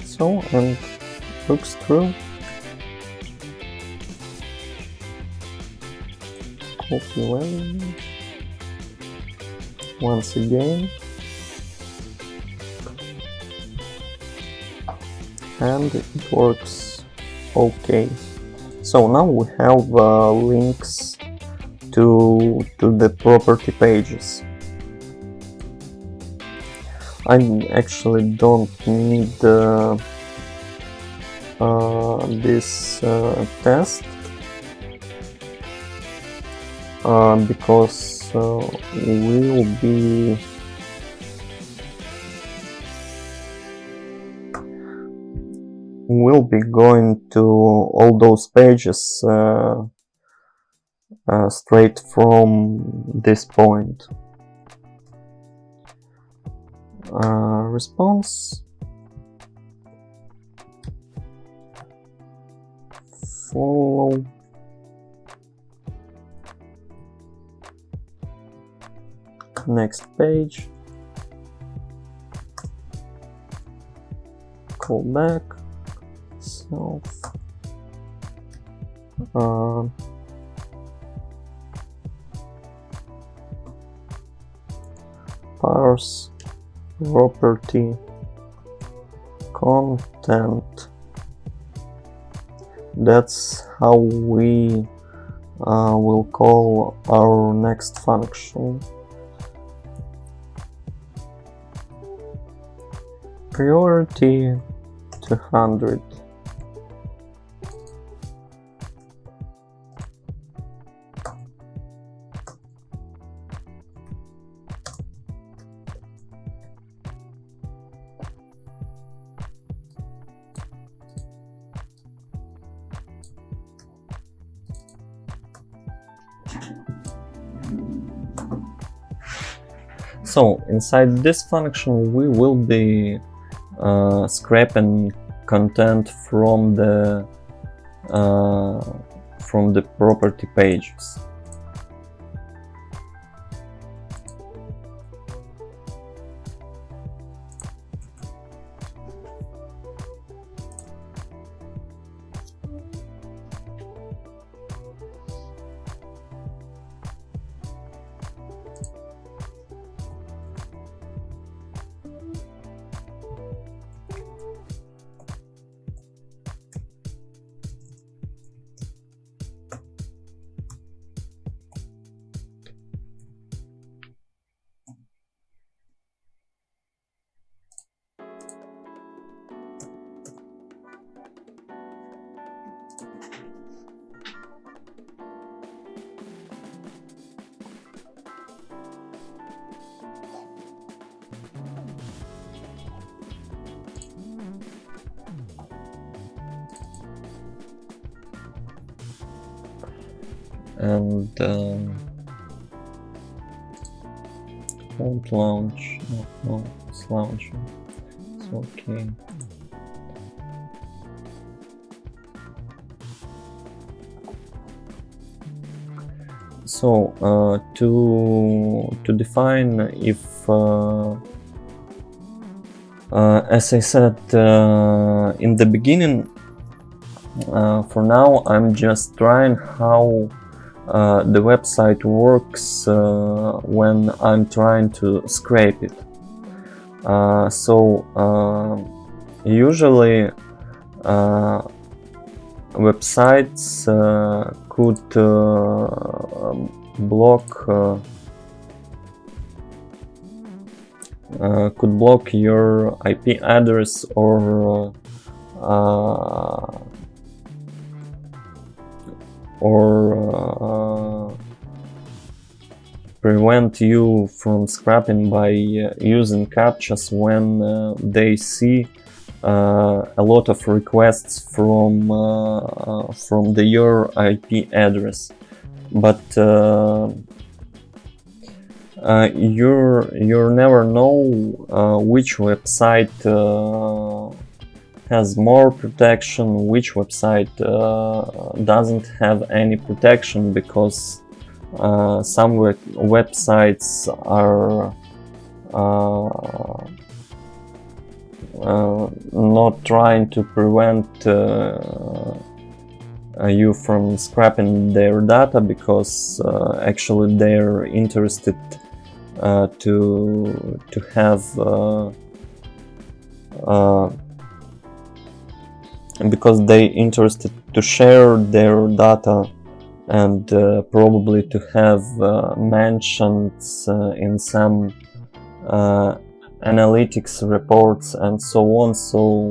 So, and looks true. Copy value once again, and it works okay. So now we have links to the property pages. I actually don't need this test because we'll be will be going to all those pages straight from this point. Response, follow, next page, call back, self, parse property content. That's how we will call our next function. Priority 200. So inside this function we will be scraping content from the property pages. And won't launch. No, it's launching. It's okay. So to define if as I said in the beginning, for now I'm just trying how the website works when I'm trying to scrape it. Usually websites could block your IP address or prevent you from scrapping by using captchas when they see a lot of requests from your IP address. But you never know which website has more protection, which website doesn't have any protection, because some websites are not trying to prevent you from scrapping their data, because actually they're interested to have because they interested to share their data and probably to have mentions in some analytics reports and so on, so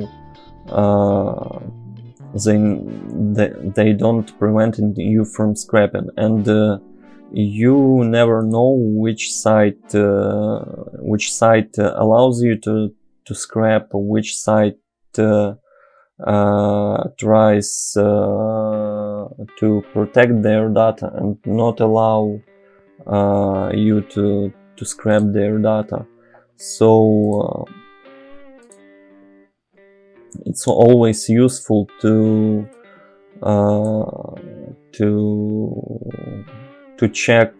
they don't prevent you from scrapping. And you never know which site allows you to scrap, which site tries to protect their data and not allow you to scrap their data. So it's always useful to check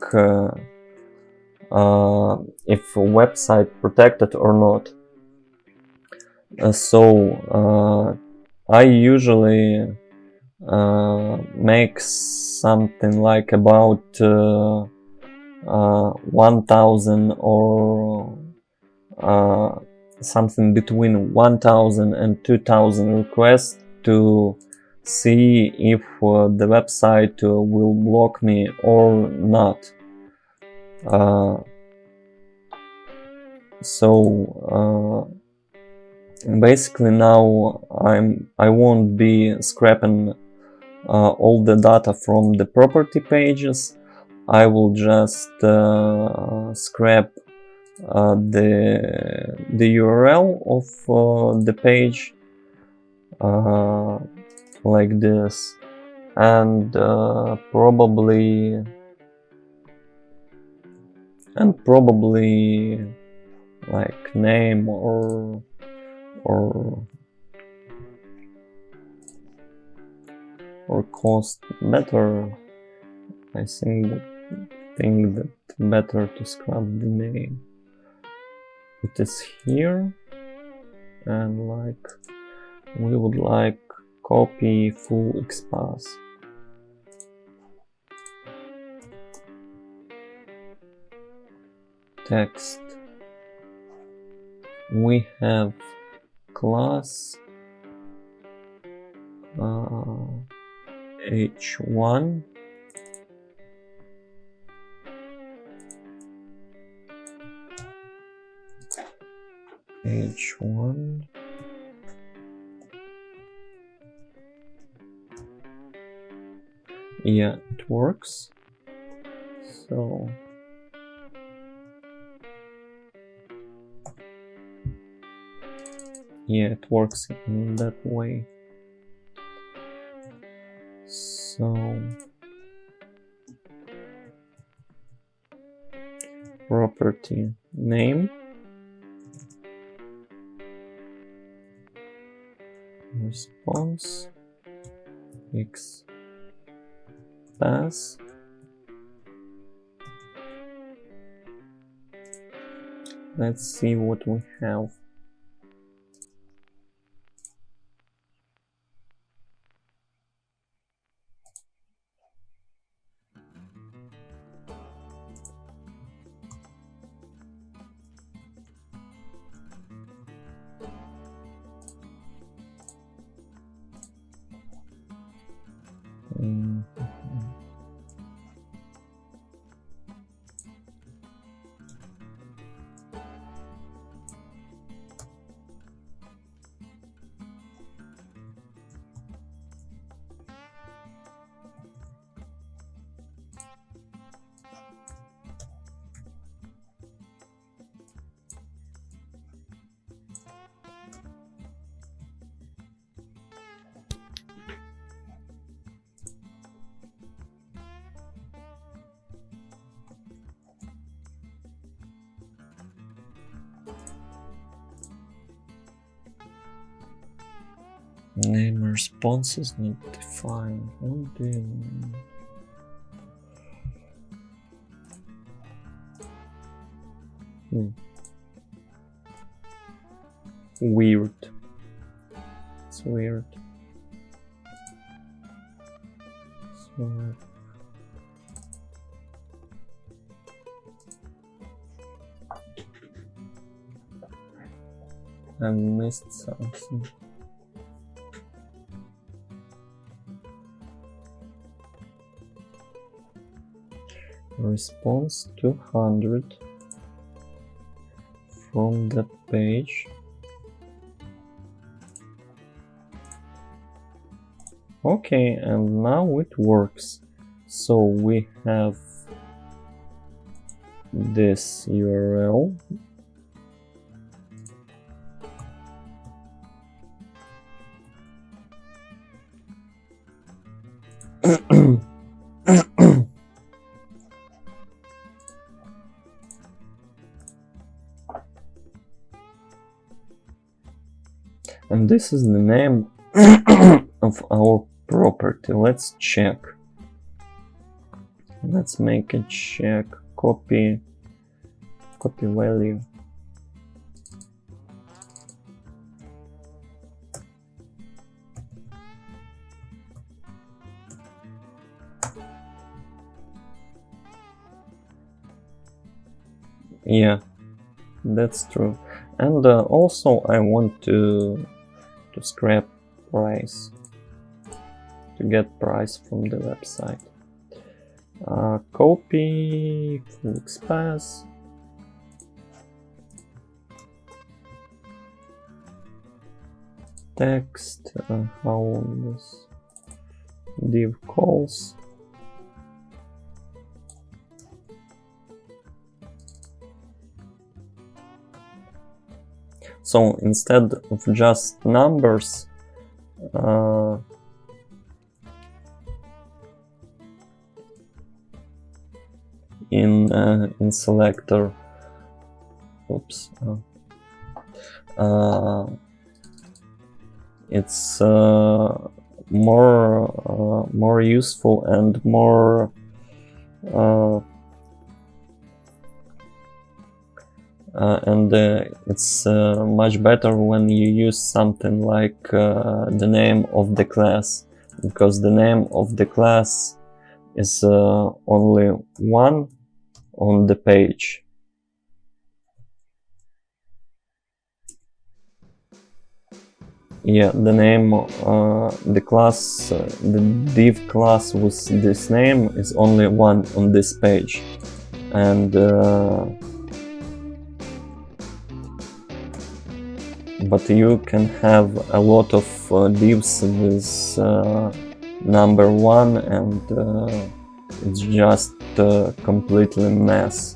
if a website protected or not. So I usually make something like about 1000 or something between 1000 and 2000 requests to see if the website will block me or not. So basically now I won't be scrapping all the data from the property pages. I will just scrap the URL of the page like this, and probably like name or cost. Better, I think that better to scrap the name. It is here, and like we would like copy full XPath. Text. We have class H1 yeah, it works. So yeah, it works in that way. So property name, response, XPath, let's see what we have. Name response is not defined. What do you mean? Weird. It's weird. It's weird. I missed something. Response 200 from the page. Okay, and now it works. So we have this URL. And this is the name of our property. Let's check. Let's make a check. Copy value. Yeah, that's true. And also I want to scrap price, to get price from the website. Copy full express. Text, how this div calls. So instead of just numbers, in selector, oops, it's more useful and more it's much better when you use something like the name of the class, because the name of the class is only one on the page. Yeah, the name, the class, the div class with this name is only one on this page, and but you can have a lot of divs with number one, and it's just completely mess.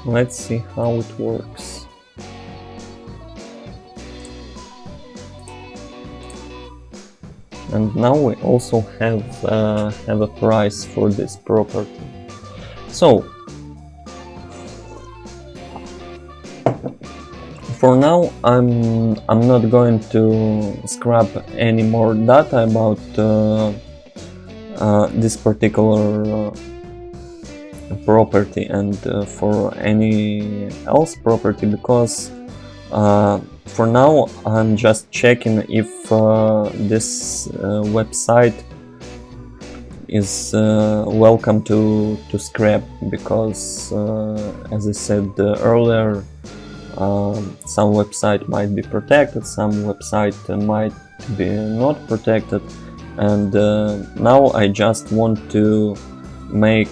Let's see how it works. And now we also have a price for this property. So for now I'm not going to scrap any more data about this particular property and for any else property, because for now I'm just checking if this website is welcome to scrap, because as I said earlier, some website might be protected, some website might be not protected, and now I just want to make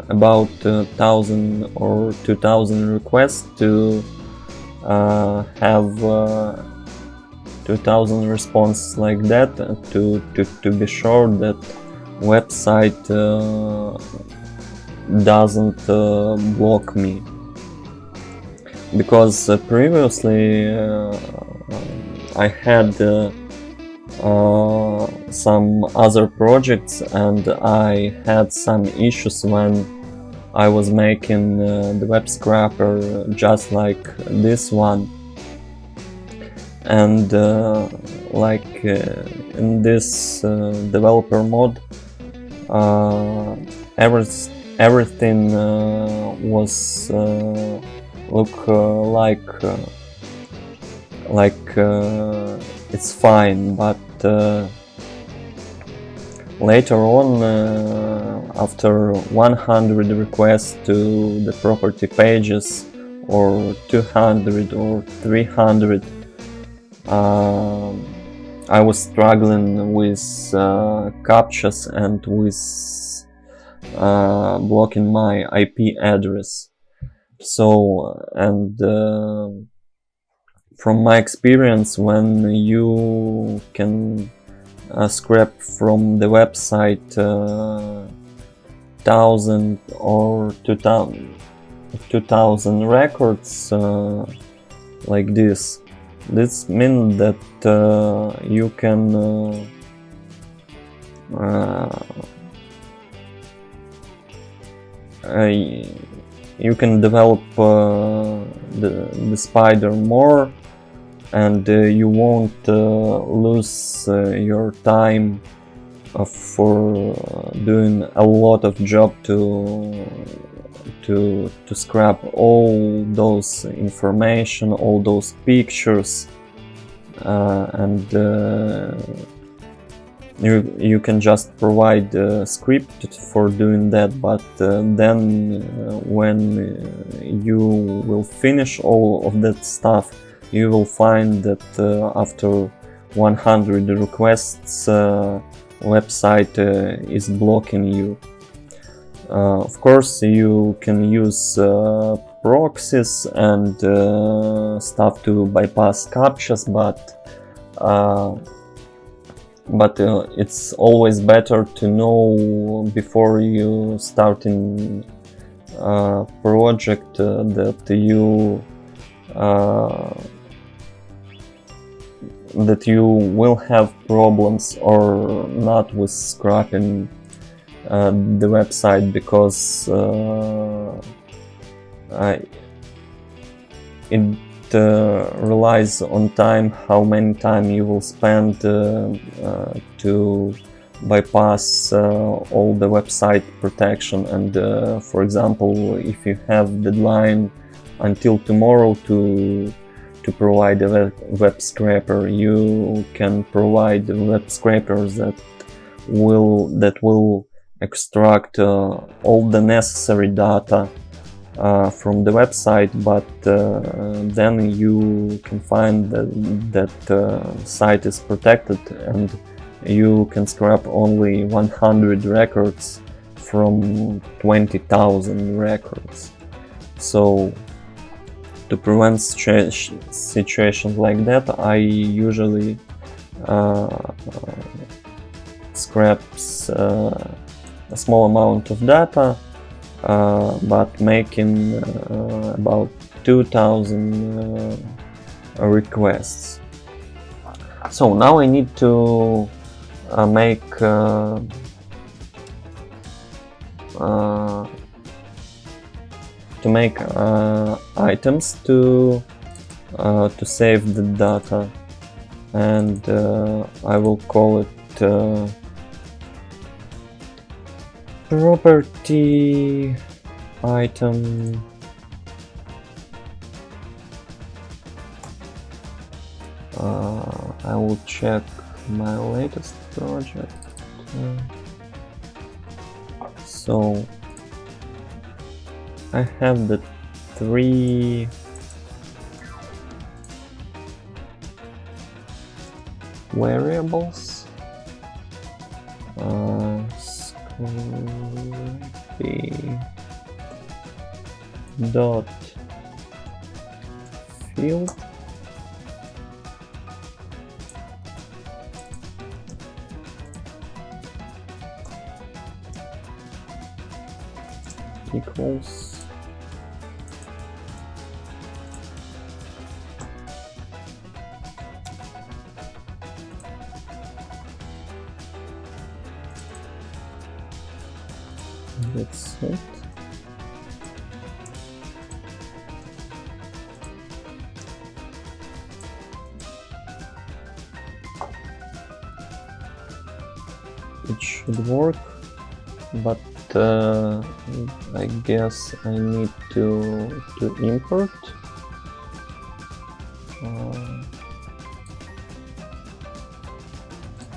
about 1,000 or 2,000 requests to have 2,000 responses like that, to be sure that website doesn't block me, because previously I had some other projects and I had some issues when I was making the web scrapper just like this one, and like in this developer mode everything was look like it's fine, but later on, after 100 requests to the property pages, or 200 or 300, I was struggling with captchas and with blocking my IP address. So, and from my experience, when you can scrap from the website 1000 or 2000 records like this means that you can develop the spider more, and you won't lose your time for doing a lot of job to scrap all those information, all those pictures, and you can just provide a script for doing that. But then when you will finish all of that stuff, you will find that after 100 requests website is blocking you. Of course, you can use proxies and stuff to bypass captchas, but it's always better to know before you start in project that you will have problems or not with scrapping the website, because it relies on time, how many time you will spend to bypass all the website protection. And for example, if you have deadline until tomorrow to provide a web scraper, you can provide web scrapers that will extract all the necessary data from the website, but then you can find that site is protected and you can scrap only 100 records from 20,000 records. So to prevent situations like that, I usually scraps a small amount of data, but making about 2000 requests. So now I need to make items to save the data, and I will call it property item I will check my latest project. So I have the 3 variables. Scrapy dot field equals that's it. It should work, but I guess I need to import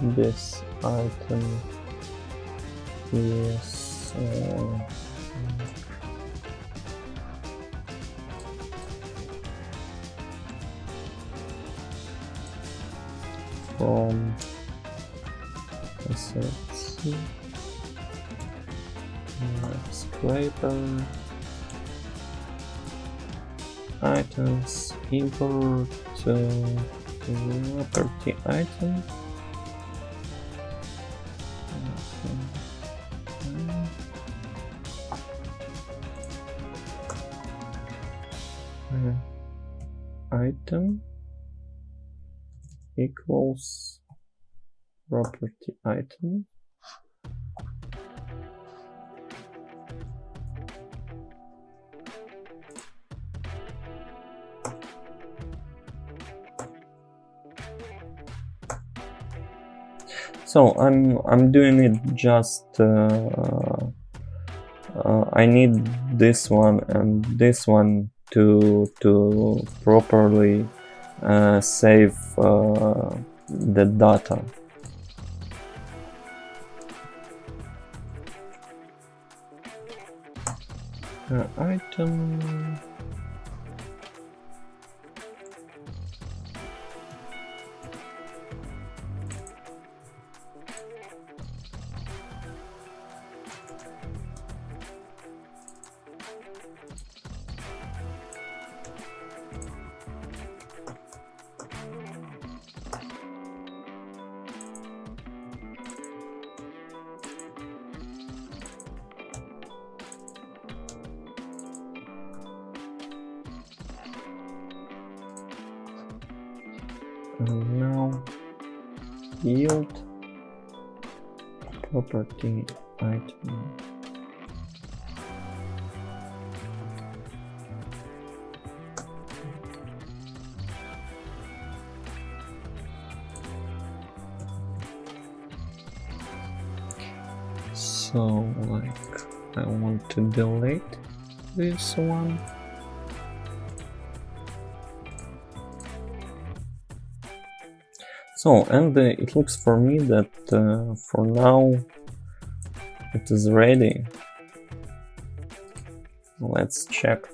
this item. Yes, from assets, scraper, items, import property item. Item equals property item. So I'm doing it just I need this one and this one to properly save the data. Item and now yield property item. So like I want to delete this one. So, and it looks for me that for now it is ready. Let's check.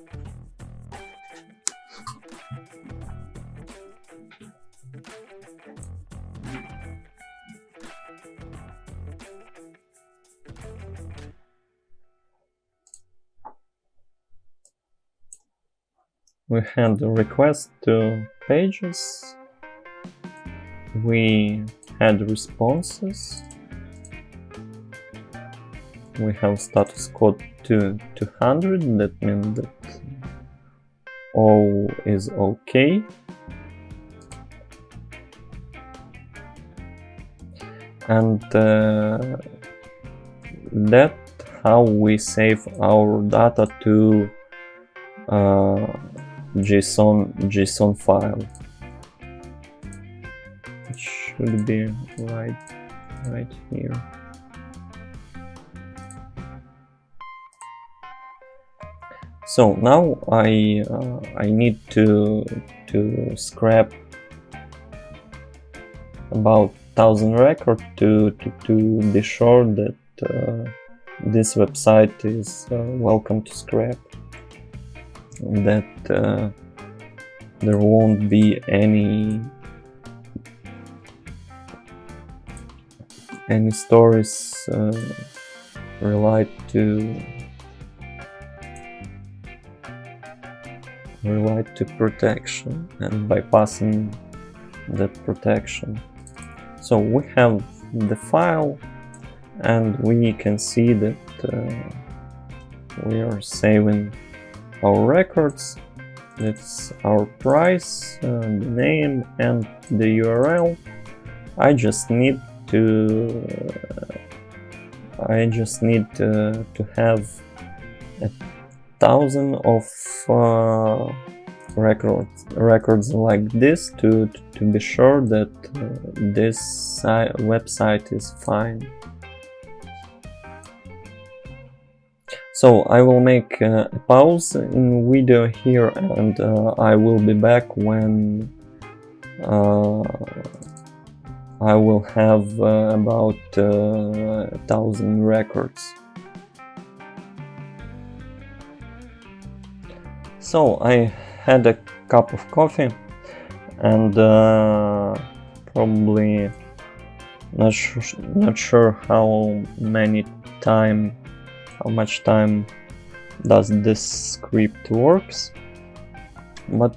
We had a request to pages. We had responses. We have status code to 200. That means that all is okay. And that's how we save our data to JSON file. It should be right here. So now I need to scrap about 1000 records to be sure that this website is welcome to scrap, that there won't be any stories relate to protection and bypassing that protection. So we have the file, and we can see that we are saving our records. That's our price, the name, and the URL. I just need to have 1000 of records like this to be sure that this website is fine. So I will make a pause in video here, and I will be back when I will have about 1000 records. So I had a cup of coffee, and probably not sure how much time does this script works. but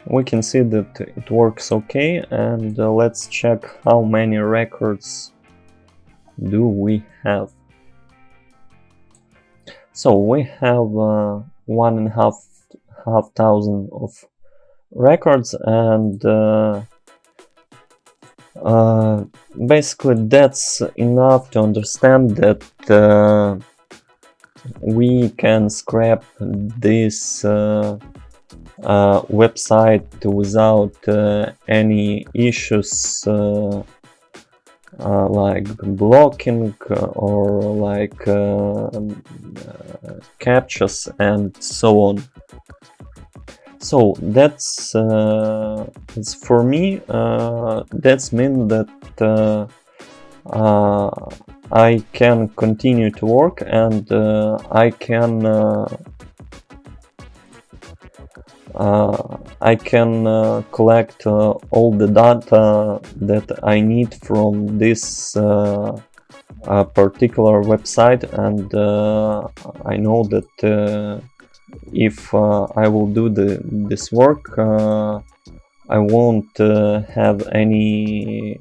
we can see that it works okay, and let's check how many records do we have. So we have 1,500 of records, and basically that's enough to understand that we can scrap this website without any issues like blocking or like captchas and so on. So that's for me. That's mean that I can continue to work, and I can collect all the data that I need from this particular website, and I know that if I will do this work, I won't have any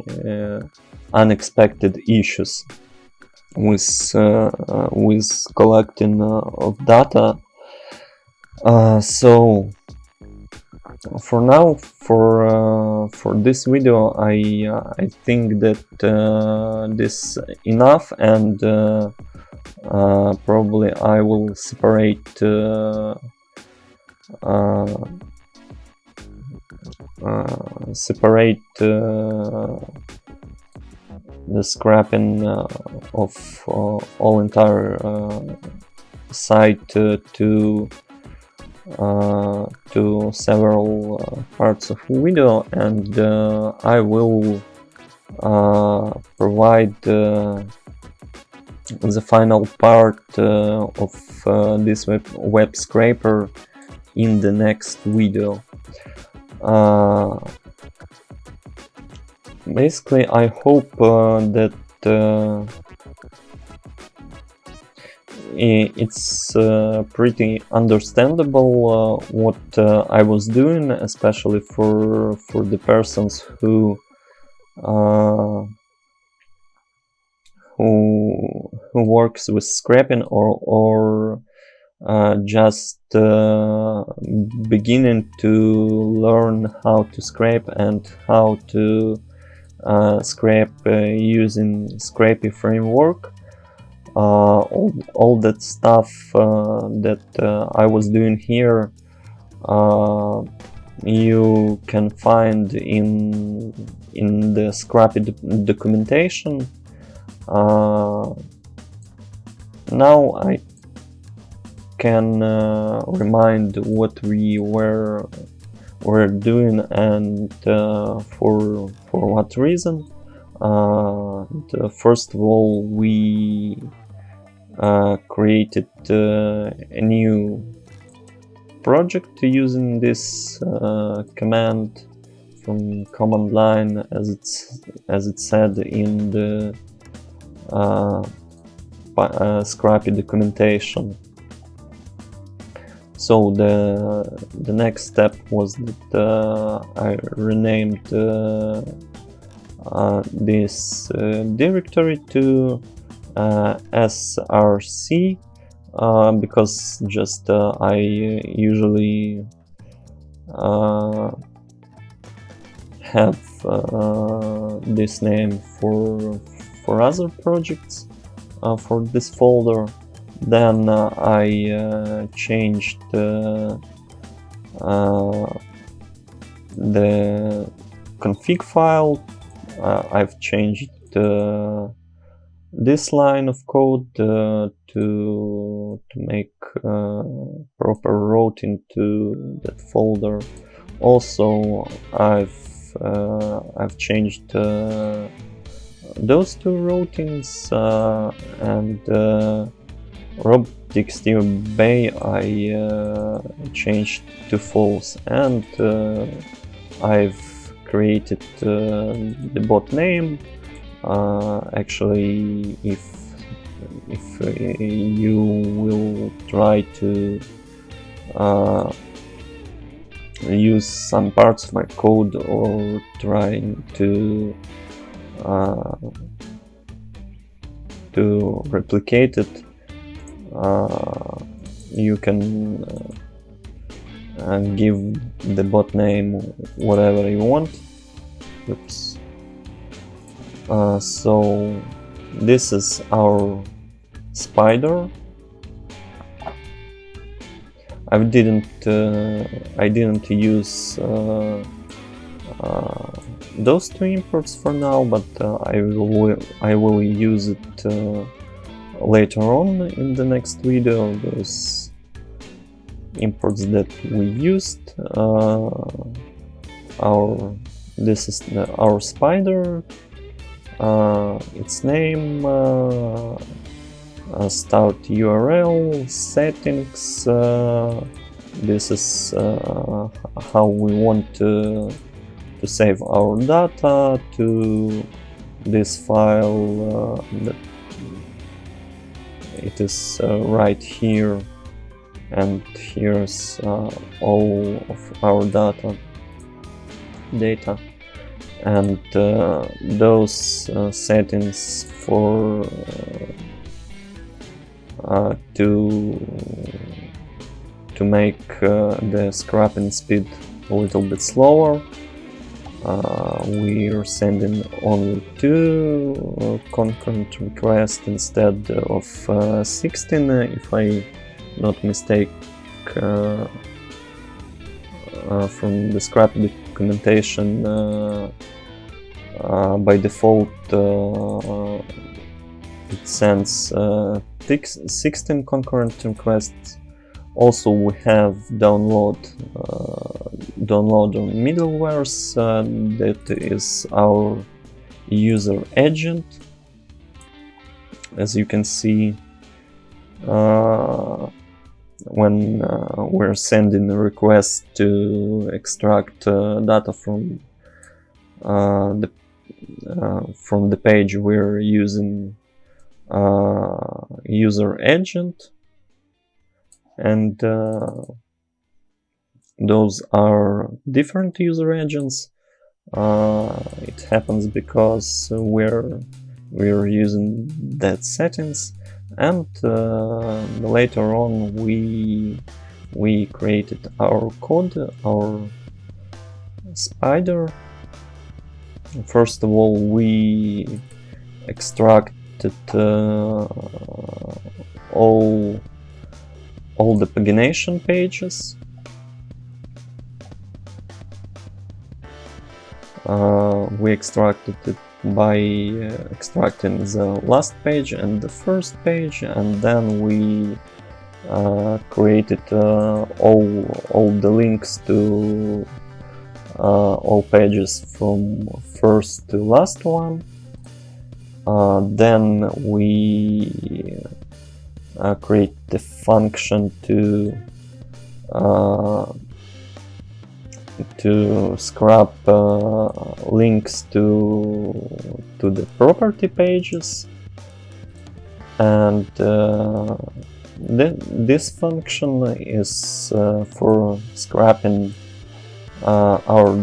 unexpected issues with collecting of data. So for now, for this video, I think that this enough, and probably I will separate the scrapping of all entire site to several parts of video, and I will provide the final part of this web scraper in the next video. Basically, I hope that it's pretty understandable what I was doing, especially for the persons who works with scrapping or just beginning to learn how to scrape and how to scrape using Scrapy framework. All that stuff that I was doing here, you can find in the Scrapy documentation. Now I can remind what we were doing, and for what reason. First of all, we created a new project using this command from command line, as it said in the Scrapy documentation. So the next step was that I renamed this directory to src, because just I usually have this name for other projects for this folder. Then I changed the config file. I've changed this line of code to make proper routing to that folder. Also, I've changed those two routings, and rob.txt.bay I changed to false, and I've created the bot name. Actually, if you will try to use some parts of my code or trying to replicate it, you can give the bot name whatever you want. Oops. So this is our spider. I didn't use those two imports for now, but I will use it later on in the next video. Those imports that we used. This is our spider. Its name, start URL, settings. This is how we want to save our data to this file. It is right here, and here's all of our data, and those settings for to make the scrapping speed a little bit slower. We are sending only 2 concurrent requests instead of 16, if I not mistake from the Scrapy documentation. By default it sends 16 concurrent requests. Also, we have download middlewares. That is our user agent. As you can see, when we're sending a request to extract data from the page, we're using user agent, and those are different user agents. It happens because we're using that settings, and later on we created our code, our spider. First of all, we extracted all the pagination pages. We extracted it by extracting the last page and the first page, and then we created all the links to all pages from first to last one. Then we create the function to scrap links to the property pages, and this function is for scrapping our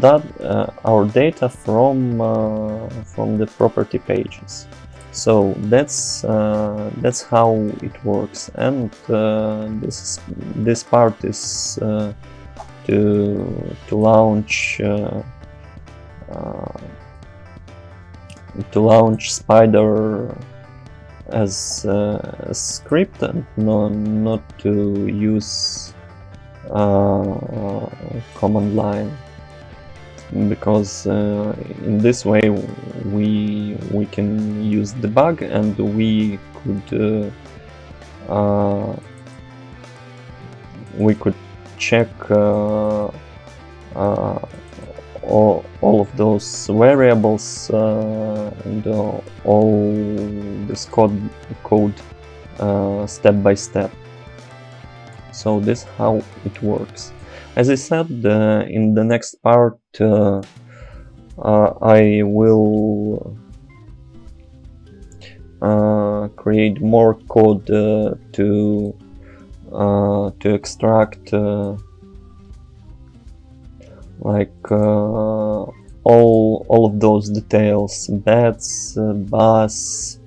data from the property pages. So that's how it works, and this part is to launch Spider as a script, and not to use command line, because in this way we can use debug, and we could check all of those variables and all this code step by step. So this is how it works. As I said, in the next part I will create more code to to extract all of those details: beds, bus,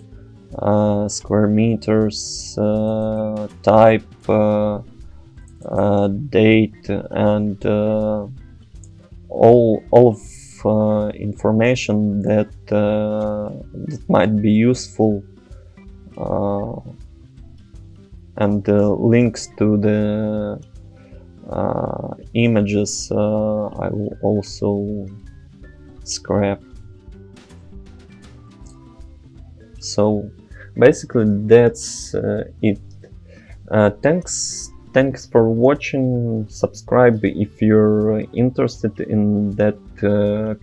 square meters, type, date, and all of information that might be useful, and links to the images I will also scrap. So basically that's it. Thanks for watching. Subscribe if you're interested in that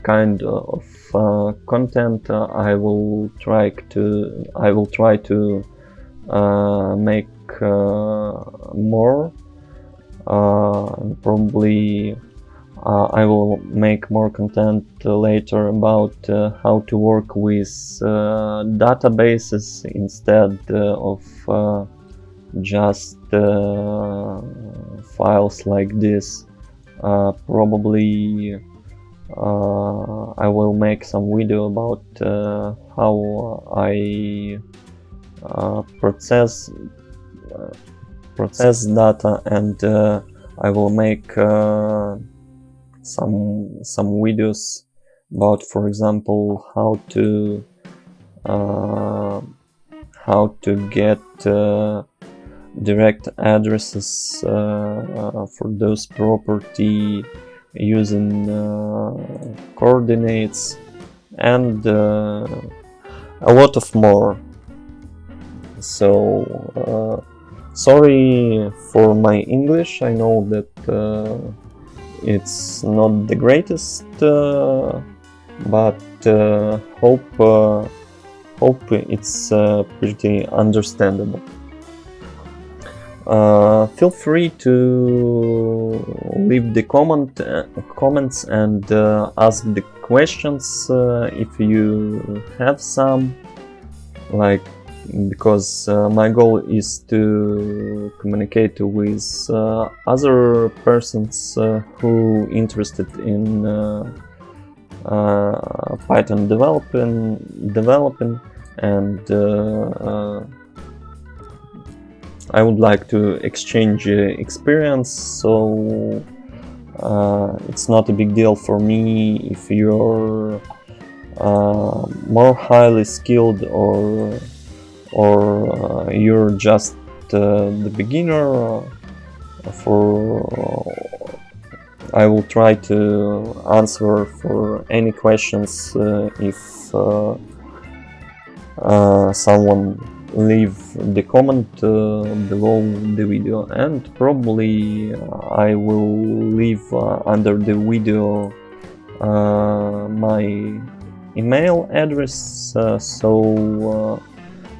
kind of content. I will try to make more. Probably I will make more content later about how to work with databases instead of just files like this. Probably I will make some video about how I process data, and I will make some videos about, for example, how to get direct addresses for those property using coordinates, and a lot of more. So sorry for my English. I know that it's not the greatest, but hope it's pretty understandable. Feel free to leave the comments and ask the questions if you have some, because my goal is to communicate with other persons who interested in Python developing, and I would like to exchange experience. So it's not a big deal for me if you're more highly skilled, or you're just the beginner. I will try to answer for any questions if someone leave the comment below the video, and probably I will leave under the video my email address, so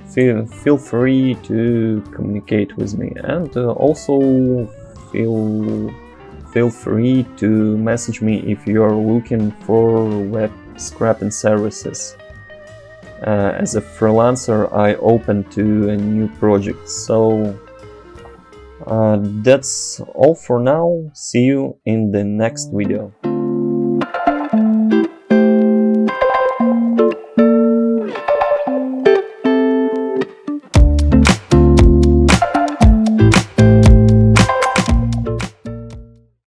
feel free to communicate with me, and also feel free to message me if you are looking for web scraping services. As a freelancer, I open to a new project. So that's all for now. See you in the next video.